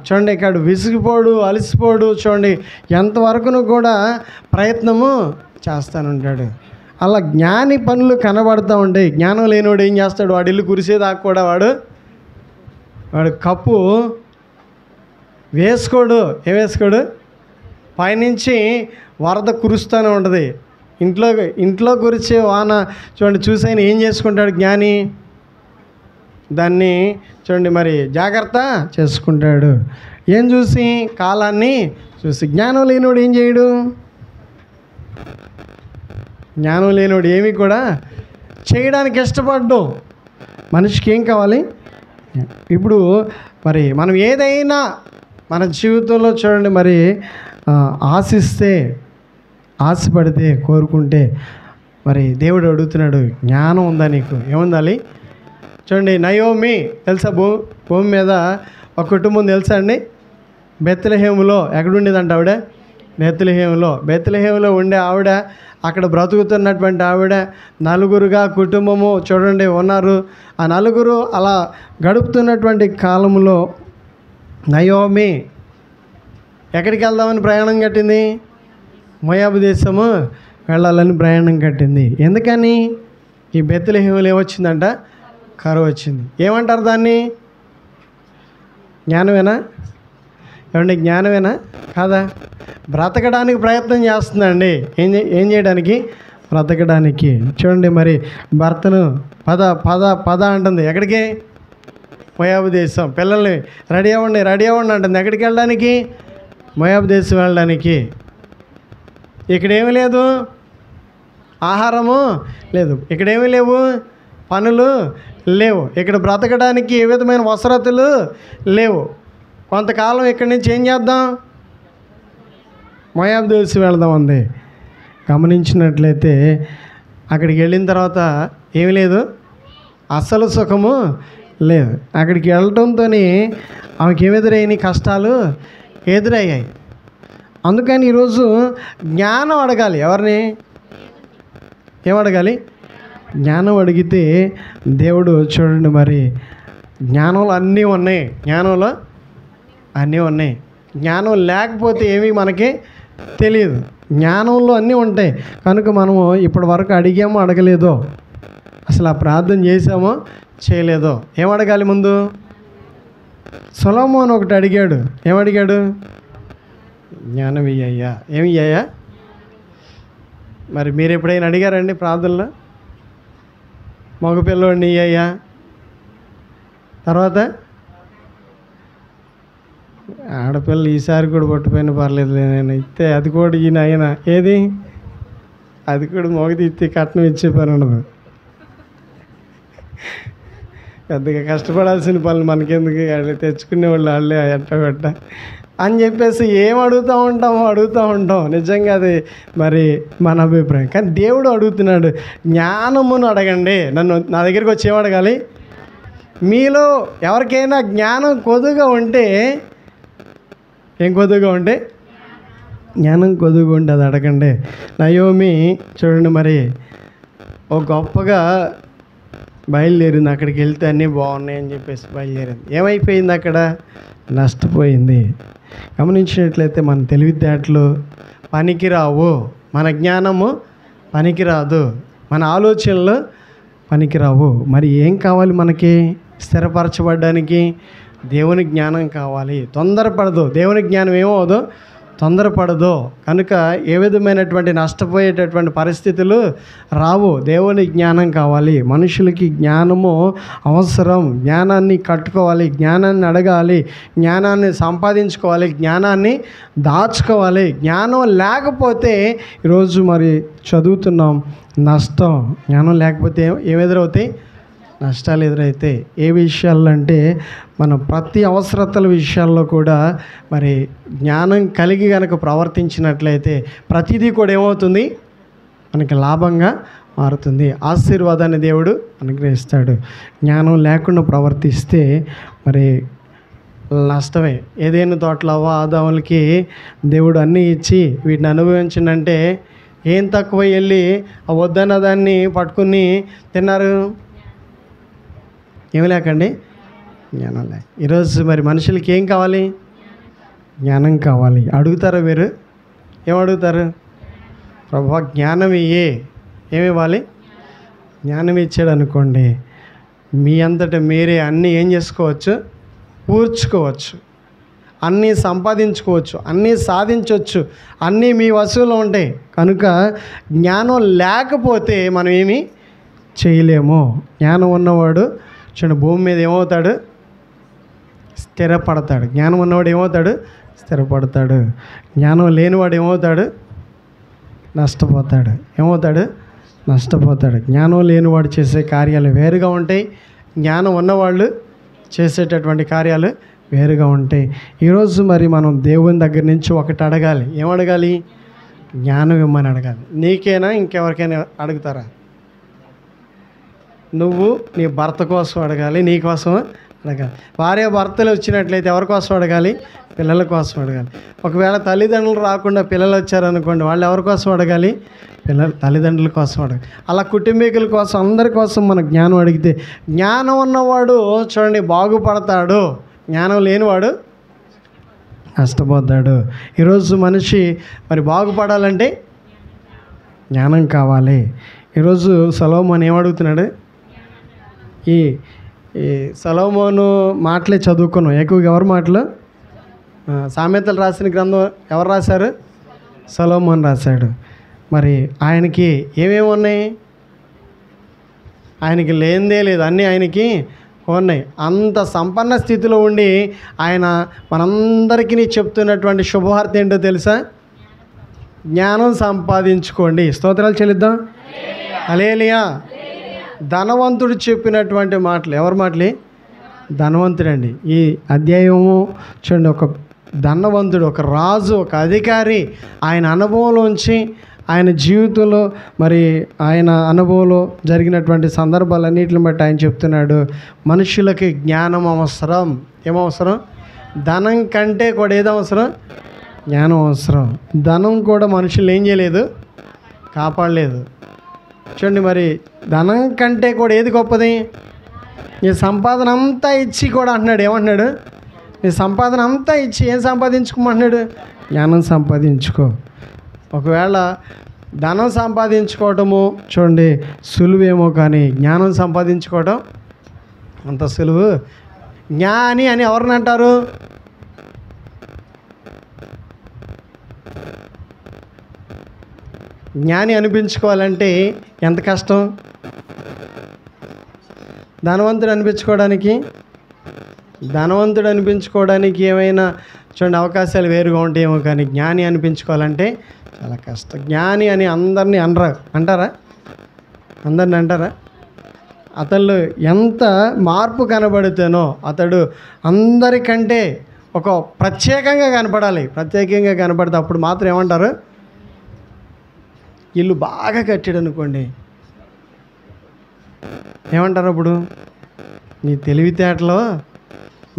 చూడండి ఇక్కడ విసిగిపోడు, అలసిపోడు. చూడండి ఎంతవరకును కూడా ప్రయత్నము చేస్తూనే ఉంటాడు. అలా జ్ఞాని పనులు కనబడుతూ ఉంటాయి. జ్ఞానం లేనివాడు ఏం చేస్తాడు? వాడు ఇల్లు కురిసేదాకా కూడా వాడు కప్పు వేసుకోడు. ఏం వేసుకోడు? పైనుంచి వరద కురుస్తూనే ఉంటుంది. ఇంట్లో కురిసే వాన చూడండి చూసైనా ఏం చేసుకుంటాడు జ్ఞాని? దాన్ని చూడండి మరి జాగ్రత్త చేసుకుంటాడు. ఏం చూసి? కాలాన్ని చూసి. జ్ఞానం లేనివాడు ఏం చేయడు? జ్ఞానం లేనివాడు ఏమీ కూడా చేయడానికి ఇష్టపడ్డు. మనిషికి ఏం కావాలి? ఇప్పుడు మరి మనం ఏదైనా మన జీవితంలో చూడండి మరి ఆశపడితే, కోరుకుంటే మరి దేవుడు అడుగుతున్నాడు, జ్ఞానం ఉందా నీకు? ఏముందాలి? చూడండి నయోమి తెలుసా? భూమి మీద ఒక కుటుంబం తెలుసా అండి? బెత్లెహేములో ఎక్కడుండేదంట ఆవిడ? బెత్లెహేములో ఉండే ఆవిడ, అక్కడ బ్రతుకుతున్నటువంటి ఆవిడ, నలుగురుగా కుటుంబము చూడండి ఉన్నారు. ఆ నలుగురు అలా గడుపుతున్నటువంటి కాలంలో నయోమి ఎక్కడికి వెళ్దామని ప్రయాణం కట్టింది? మోయాబు దేశము వెళ్ళాలని ప్రయాణం కట్టింది. ఎందుకని? ఈ బెత్లెహేములో ఏమొచ్చిందంట? కరువు వచ్చింది. ఏమంటారు దాన్ని? జ్ఞానమేనా? ఏమండి జ్ఞానమేనా? కాదా? బ్రతకడానికి ప్రయత్నం చేస్తుందండి. ఏం చేయడానికి? బ్రతకడానికి. చూడండి మరి భర్తను పద అంటుంది. ఎక్కడికి? మోయాబు దేశం. పిల్లల్ని రెడీ అవ్వండి అంటుంది. ఎక్కడికి వెళ్ళడానికి? మోయాబు దేశం వెళ్ళడానికి. ఇక్కడేమీ లేదు, ఆహారము లేదు, ఇక్కడేమీ లేవు, పనులు లేవు, ఇక్కడ బ్రతకడానికి ఏ విధమైన వసతులు లేవు. కొంతకాలం ఇక్కడి నుంచి ఏం చేద్దాం, మోయాబు దేశం వెళదాం ఉంది. గమనించినట్లయితే అక్కడికి వెళ్ళిన తర్వాత ఏమీ లేదు, అసలు సుఖము లేదు. అక్కడికి వెళ్ళటంతో ఆమెకి ఏమి ఎదురయ్యాయి, కష్టాలు ఎదురయ్యాయి. అందుకని ఈరోజు జ్ఞానం అడగాలి. ఎవరిని ఏమడగాలి? జ్ఞానం అడిగితే దేవుడు చూడండి, మరి జ్ఞానంలో అన్నీ ఉన్నాయి, జ్ఞానంలో అన్నీ ఉన్నాయి. జ్ఞానం లేకపోతే ఏమీ మనకి తెలియదు. జ్ఞానంలో అన్నీ ఉంటాయి కనుక మనము ఇప్పటి వరకు అడిగామో అడగలేదో, అసలు ఆ ప్రార్థన చేసామో చేయలేదో. ఏమడగాలి ముందు? సొలొమోను ఒకటి అడిగాడు. ఏమడిగాడు? జ్ఞానం ఇయ్యయ్యా. ఏమి ఇయ్యయ్యా? మరి మీరు ఎప్పుడైనా అడిగారండి ప్రార్థనలో? మగపిల్లోడిని ఇయ్యయ్యా, తర్వాత ఆడపిల్ల ఈసారి కూడా పట్టుపోయినా పర్లేదు నేను ఇస్తే అది కూడా ఈయన ఆయన ఏది అది కూడా మగది ఇస్తే కట్నం ఇచ్చే పని ఉండదు. పెద్దగా కష్టపడాల్సిన పనులు మనకెందుకు, వాళ్ళు తెచ్చుకునే వాళ్ళు వాళ్ళే ఎట్ట అని చెప్పేసి ఏం అడుగుతూ ఉంటాం. నిజంగా అది మరి మన అభిప్రాయం. కానీ దేవుడు అడుగుతున్నాడు, జ్ఞానమును అడగండి. నా దగ్గరికి వచ్చి ఏమడగాలి? మీలో ఎవరికైనా జ్ఞానం కొద్దుగా ఉంటే, ఏం కొద్దుగా ఉంటే? జ్ఞానం కొద్దుగా ఉంటే అది అడగండి. నయోమి చూడండి, మరి ఓ గొప్పగా బయలుదేరింది. అక్కడికి వెళ్తే అన్నీ బాగున్నాయి అని చెప్పేసి బయలుదేరింది. ఏమైపోయింది అక్కడ? నష్టపోయింది. గమనించినట్లయితే మన తెలివితేటలు పనికిరావు, మన జ్ఞానము పనికిరాదు, మన ఆలోచనలు పనికిరావు. మరి ఏం కావాలి మనకి స్థిరపరచబడ్డానికి? దేవుని జ్ఞానం కావాలి. తొందరపడదు, దేవుని జ్ఞానం ఏమవుదో తొందరపడదు. కనుక ఏ విధమైనటువంటి నష్టపోయేటటువంటి పరిస్థితులు రావు. దేవుని జ్ఞానం కావాలి. మనుషులకి జ్ఞానము అవసరం. జ్ఞానాన్ని కట్టుకోవాలి, జ్ఞానాన్ని అడగాలి, జ్ఞానాన్ని సంపాదించుకోవాలి, జ్ఞానాన్ని దాచుకోవాలి. జ్ఞానం లేకపోతే ఈరోజు మరి చదువుతున్నాం, నష్టం. జ్ఞానం లేకపోతే ఏమి ఎదురవుతాయి? నష్టాలు ఎదురైతే. ఏ విషయాల్లో అంటే మన ప్రతి అవసరతల విషయాల్లో కూడా మరి జ్ఞానం కలిగి కనుక ప్రవర్తించినట్లయితే ప్రతిదీ కూడా ఏమవుతుంది? మనకి లాభంగా మారుతుంది. ఆశీర్వాదాన్ని దేవుడు అనుగ్రహిస్తాడు. జ్ఞానం లేకుండా ప్రవర్తిస్తే మరి నష్టమే. ఏదైనా తోటలో ఆదాములకి దేవుడు అన్నీ ఇచ్చి వీటిని అనుభవించిందంటే ఏం తక్కువ వెళ్ళి ఆ వద్దన్న దాన్ని పట్టుకుని తిన్నారు? ఏమి లేకండి, జ్ఞానం లేక. ఈరోజు మరి మనుషులకి ఏం కావాలి? జ్ఞానం కావాలి. అడుగుతారా మీరు? ఏమడుగుతారు? ప్రభువా జ్ఞానం ఇయ్యే. ఏమి ఇవ్వాలి? జ్ఞానం ఇచ్చాడు అనుకోండి, మీ అంతటా మీరే అన్నీ ఏం చేసుకోవచ్చు? కూర్చుకోవచ్చు, అన్నీ సంపాదించుకోవచ్చు, అన్నీ సాధించవచ్చు, అన్నీ మీ వశంలో ఉంటాయి. కనుక జ్ఞానం లేకపోతే మనం ఏమీ చేయలేము. జ్ఞానం ఉన్నవాడు చూడండి భూమి మీద ఏమవుతాడు? స్థిరపడతాడు. జ్ఞానం ఉన్నవాడు ఏమవుతాడు? స్థిరపడతాడు. జ్ఞానం లేనివాడు ఏమవుతాడు? నష్టపోతాడు. ఏమవుతాడు? నష్టపోతాడు. జ్ఞానం లేనివాడు చేసే కార్యాలు వేరుగా ఉంటాయి, జ్ఞానం ఉన్నవాళ్ళు చేసేటటువంటి కార్యాలు వేరుగా ఉంటాయి. ఈరోజు మరి మనం దేవుని దగ్గర నుంచి ఒకటి అడగాలి. ఏమడగాలి? జ్ఞానం ఇమ్మని అడగాలి. నీకేనా ఇంకెవరికైనా అడుగుతారా? నువ్వు నీ భర్త కోసం అడగాలి, నీ కోసం అడగాలి. భార్య భర్తలు వచ్చినట్లయితే ఎవరి కోసం అడగాలి? పిల్లల కోసం అడగాలి. ఒకవేళ తల్లిదండ్రులు రాకుండా పిల్లలు వచ్చారనుకోండి, వాళ్ళు ఎవరి కోసం అడగాలి? తల్లిదండ్రుల కోసం అడగాలి. అలా కుటుంబీకుల కోసం, అందరి కోసం మన జ్ఞానం అడిగితే, జ్ఞానం ఉన్నవాడు చూడండి బాగుపడతాడు, జ్ఞానం లేనివాడు నష్టపోతాడు. ఈరోజు మనిషి మరి బాగుపడాలంటే జ్ఞానం కావాలి. ఈరోజు సొలొమోను ఏమడుగుతున్నాడు? ఈ సొలొమోను మాటలే చదువుకున్నాం ఎక్కువగా. ఎవరి మాటలు? సామెతలు రాసిన గ్రంథం ఎవరు రాశారు? సొలొమోను రాశాడు. మరి ఆయనకి ఏమేమి ఉన్నాయి? ఆయనకి లేనిదే లేదు, అన్నీ ఆయనకి ఉన్నాయి. అంత సంపన్న స్థితిలో ఉండి ఆయన మనందరికీ చెప్తున్నటువంటి శుభవార్త ఏంటో తెలుసా? జ్ఞానం సంపాదించుకోండి. స్తోత్రాలు చెల్లిద్దాం. హల్లెలూయా. ధనవంతుడు చెప్పినటువంటి మాటలు. ఎవరి మాటలు? ధనవంతుడండి. ఈ అధ్యాయము చూడండి, ఒక ధనవంతుడు, ఒక రాజు, ఒక అధికారి, ఆయన అనుభవంలోంచి, ఆయన జీవితంలో, మరి ఆయన అనుభవంలో జరిగినటువంటి సందర్భాలన్నిటిని బట్టి ఆయన చెప్తున్నాడు, మనుషులకి జ్ఞానం అవసరం. ఏమవసరం? ధనం కంటే కూడా ఏది అవసరం? జ్ఞానం అవసరం. ధనం కూడా మనుషులు ఏం చేయలేదు? కాపాడలేదు. చూడండి, మరి ధనం కంటే కూడా ఏది గొప్పది? నీ సంపాదన అంతా ఇచ్చి కూడా అంటున్నాడు, ఏమంటున్నాడు? నీ సంపాదన అంతా ఇచ్చి ఏం సంపాదించుకోమంటున్నాడు? జ్ఞానం సంపాదించుకో. ఒకవేళ ధనం సంపాదించుకోవటము చూడండి సులువేమో, కానీ జ్ఞానం సంపాదించుకోవటం అంత సులువు. జ్ఞాని అని ఎవరిని అంటారు? జ్ఞాని అనిపించుకోవాలంటే ఎంత కష్టం? ధనవంతుడు అనిపించుకోవడానికి ఏమైనా చూడండి అవకాశాలు వేరుగా ఉంటాయేమో, కానీ జ్ఞాని అనిపించుకోవాలంటే చాలా కష్టం. జ్ఞాని అని అందరినీ అంటారా? అందరిని అంటారా? అతను ఎంత మార్పు కనబడితేనో అతడు అందరికంటే ఒక ప్రత్యేకంగా కనపడాలి. ప్రత్యేకంగా కనపడితే అప్పుడు మాత్రం ఏమంటారు? ఇల్లు బాగా కట్టాడు అనుకోండి, ఏమంటారు అప్పుడు? నీ తెలివితేటలో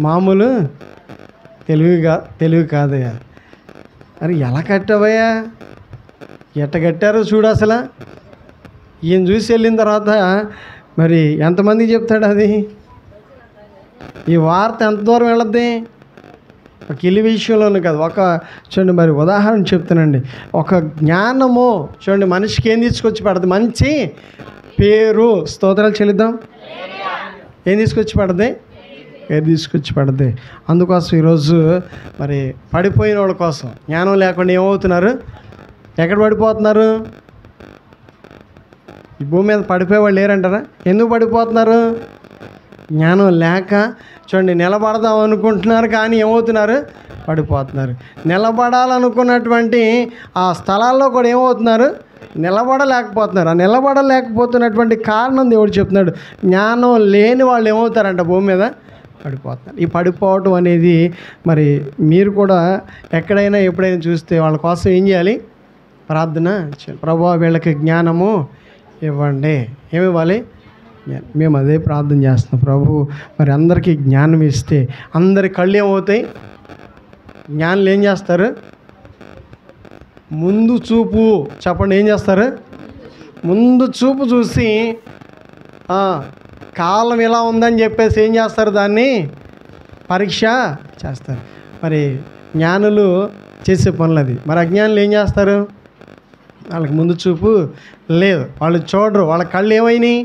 మామూలు తెలివి కాదయ్యా. అరే ఎలా కట్టావయ్యా, ఎట్ట కట్టారో చూడు. అసలు ఈయన చూసి వెళ్ళిన తర్వాత మరి ఎంతమందికి చెప్తాడు అది? ఈ వార్త ఎంత దూరం వెళ్ళద్ది? ఒక ఇల్లు విషయంలోనే కాదు, ఒక చూడండి మరి ఉదాహరణ చెప్తానండి. ఒక జ్ఞానము చూడండి మనిషికి ఏం తీసుకొచ్చి పడుతుంది? మంచి పేరు. స్తోత్రాలు చెల్లిద్దాం. ఏం తీసుకొచ్చి పడుతుంది? పేరు తీసుకొచ్చి పడుతుంది. అందుకోసం ఈరోజు మరి పడిపోయిన వాళ్ళ కోసం జ్ఞానం లేకుండా ఏమవుతున్నారు? ఎక్కడ పడిపోతున్నారు? ఈ భూమి మీద పడిపోయే వాళ్ళు లేరంటారా? ఎందుకు పడిపోతున్నారు? జ్ఞానం లేక. చూడండి నిలబడదాం అనుకుంటున్నారు, కానీ ఏమవుతున్నారు? పడిపోతున్నారు. నిలబడాలనుకున్నటువంటి ఆ స్థలాల్లో కూడా ఏమవుతున్నారు? నిలబడలేకపోతున్నారు. ఆ నిలబడలేకపోతున్నటువంటి కారణం దేవుడు చెప్తున్నాడు. జ్ఞానం లేని వాళ్ళు ఏమవుతారంట? భూమి మీద పడిపోతున్నారు. ఈ పడిపోవటం అనేది మరి మీరు కూడా ఎక్కడైనా ఎప్పుడైనా చూస్తే వాళ్ళ కోసం ఏం చేయాలి? ప్రార్థన చేయాలి. ప్రభువా వీళ్ళకి జ్ఞానము ఇవ్వండి. ఏమి ఇవ్వాలి? మేము అదే ప్రార్థన చేస్తున్నాం. ప్రభు మరి అందరికీ జ్ఞానం ఇస్తే అందరి కళ్ళు ఏమవుతాయి? జ్ఞానులు ఏం చేస్తారు? ముందు చూపు. చెప్పండి, ఏం చేస్తారు? ముందు చూపు చూసి కాలం ఇలా ఉందని చెప్పేసి ఏం చేస్తారు? దాన్ని పరీక్ష చేస్తారు. మరి జ్ఞానులు చేసే పనులు అది. మరి అజ్ఞానులు ఏం చేస్తారు? వాళ్ళకి ముందు చూపు లేదు, వాళ్ళు చూడరు, వాళ్ళ కళ్ళు ఏమైనాయి?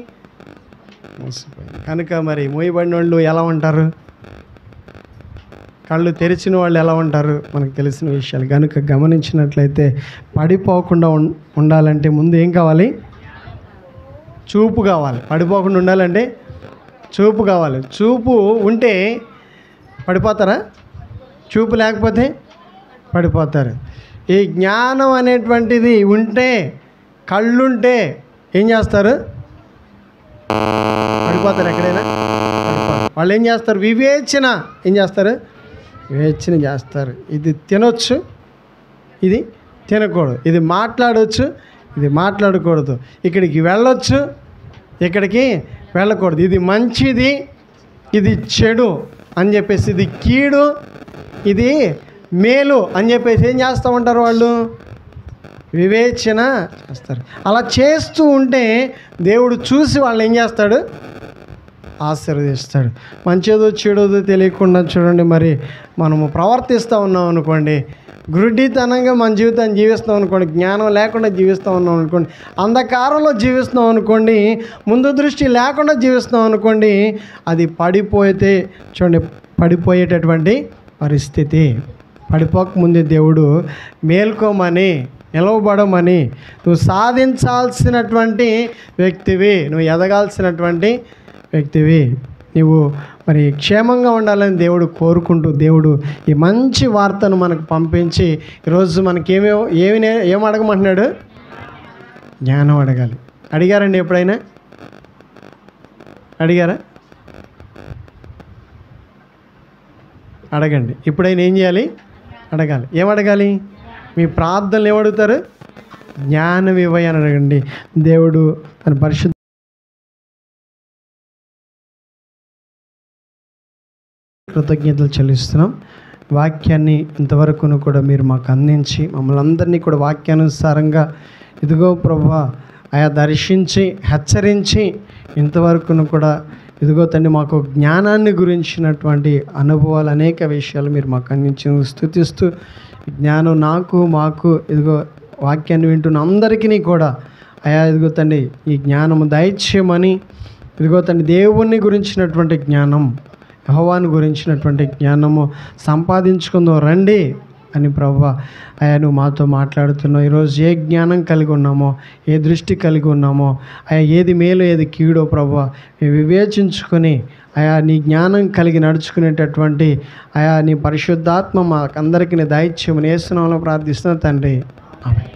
మూసిపోయింది. కనుక మరి మూయబడిన వాళ్ళు ఎలా ఉంటారు? కళ్ళు తెరిచిన వాళ్ళు ఎలా ఉంటారు? మనకు తెలిసిన విషయాలు. కనుక గమనించినట్లయితే పడిపోకుండా ఉండాలంటే ముందు ఏం కావాలి? చూపు కావాలి. పడిపోకుండా ఉండాలంటే చూపు కావాలి. చూపు ఉంటే పడిపోతారా? చూపు లేకపోతే పడిపోతారు. ఈ జ్ఞానం అనేటువంటిది ఉంటే, కళ్ళుంటే ఏం చేస్తారు? పడిపోతారు. ఎక్కడైనా పడిపోతారు. వాళ్ళు ఏం చేస్తారు? వివేచన. ఏం చేస్తారు? వివేచన చేస్తారు. ఇది తినొచ్చు, ఇది తినకూడదు, ఇది మాట్లాడవచ్చు, ఇది మాట్లాడకూడదు, ఇక్కడికి వెళ్ళొచ్చు, ఇక్కడికి వెళ్ళకూడదు, ఇది మంచిది, ఇది చెడు అని చెప్పేసి, ఇది కీడు, ఇది మేలు అని చెప్పేసి ఏం చేస్తూ ఉంటారు? వాళ్ళు వివేచన చేస్తారు. అలా చేస్తూ ఉంటే దేవుడు చూసి వాళ్ళు ఏం చేస్తాడు? ఆశీర్వదిస్తాడు. మంచిదో చెడుదో తెలియకుండా చూడండి మరి మనము ప్రవర్తిస్తూ ఉన్నాం అనుకోండి, గురుడితనంగా మన జీవితాన్ని జీవిస్తాం అనుకోండి, జ్ఞానం లేకుండా జీవిస్తూ ఉన్నాం అనుకోండి, అంధకారంలో జీవిస్తున్నాం అనుకోండి, ముందు దృష్టి లేకుండా జీవిస్తున్నాం అనుకోండి, అది పడిపోతే చూడండి పడిపోయేటటువంటి పరిస్థితి. పడిపోకముందే దేవుడు మేల్కోమని, నిలవబడమని, నువ్వు సాధించాల్సినటువంటి వ్యక్తివి, నువ్వు ఎదగాల్సినటువంటి వ్యక్తివి, నువ్వు మరి క్షేమంగా ఉండాలని దేవుడు కోరుకుంటూ, దేవుడు ఈ మంచి వార్తను మనకు పంపించి ఈరోజు మనకి ఏం అడగమంటున్నాడు? జ్ఞానం అడగాలి. అడిగారండి ఎప్పుడైనా? అడిగారా? అడగండి. ఇప్పుడైనా ఏం చేయాలి? అడగాలి. ఏం అడగాలి? మీ ప్రార్థనలు ఏమడుగుతారు? జ్ఞానం ఇవ్వయి అని అడగండి. దేవుడు తన పరిశుద్ధ కృతజ్ఞతలు చెల్లిస్తున్నాం. వాక్యాన్ని ఇంతవరకును కూడా మీరు మాకు అందించి మమ్మల్ని అందరినీ కూడా వాక్యానుసారంగా ఇదిగో ప్రభువా ఆయా దర్శించి హెచ్చరించి ఇంతవరకును కూడా ఇదిగో తండ్రి మాకు జ్ఞానాన్ని గురించినటువంటి అనుభవాలు అనేక విషయాలు మీరు మాకు అందించి స్తుతిస్తూ జ్ఞానం నాకు మాకు ఇదిగో వాక్యాన్ని వింటున్న అందరికీ కూడా అయా ఇదిగో తండ్రి ఈ జ్ఞానము దయచేయమని ఇదిగో తండ్రి దేవుణ్ణి గురించినటువంటి జ్ఞానం యెహోవాను గురించినటువంటి జ్ఞానము సంపాదించుకుందాం రండి అని ప్రభువా అయా నువ్వు మాతో మాట్లాడుతున్నావు. ఈరోజు ఏ జ్ఞానం కలిగి ఉన్నామో, ఏ దృష్టి కలిగి ఉన్నామో, అయా ఏది మేలు ఏది కీడో ప్రభువా వివేచించుకొని అయా నీ జ్ఞానం కలిగి నడుచుకునేటటువంటి అయా నీ పరిశుద్ధాత్మ మాకందరికీ దయచేయమని యేసు నామములో ప్రార్థిస్తున్నా తండ్రి. ఆమేన్.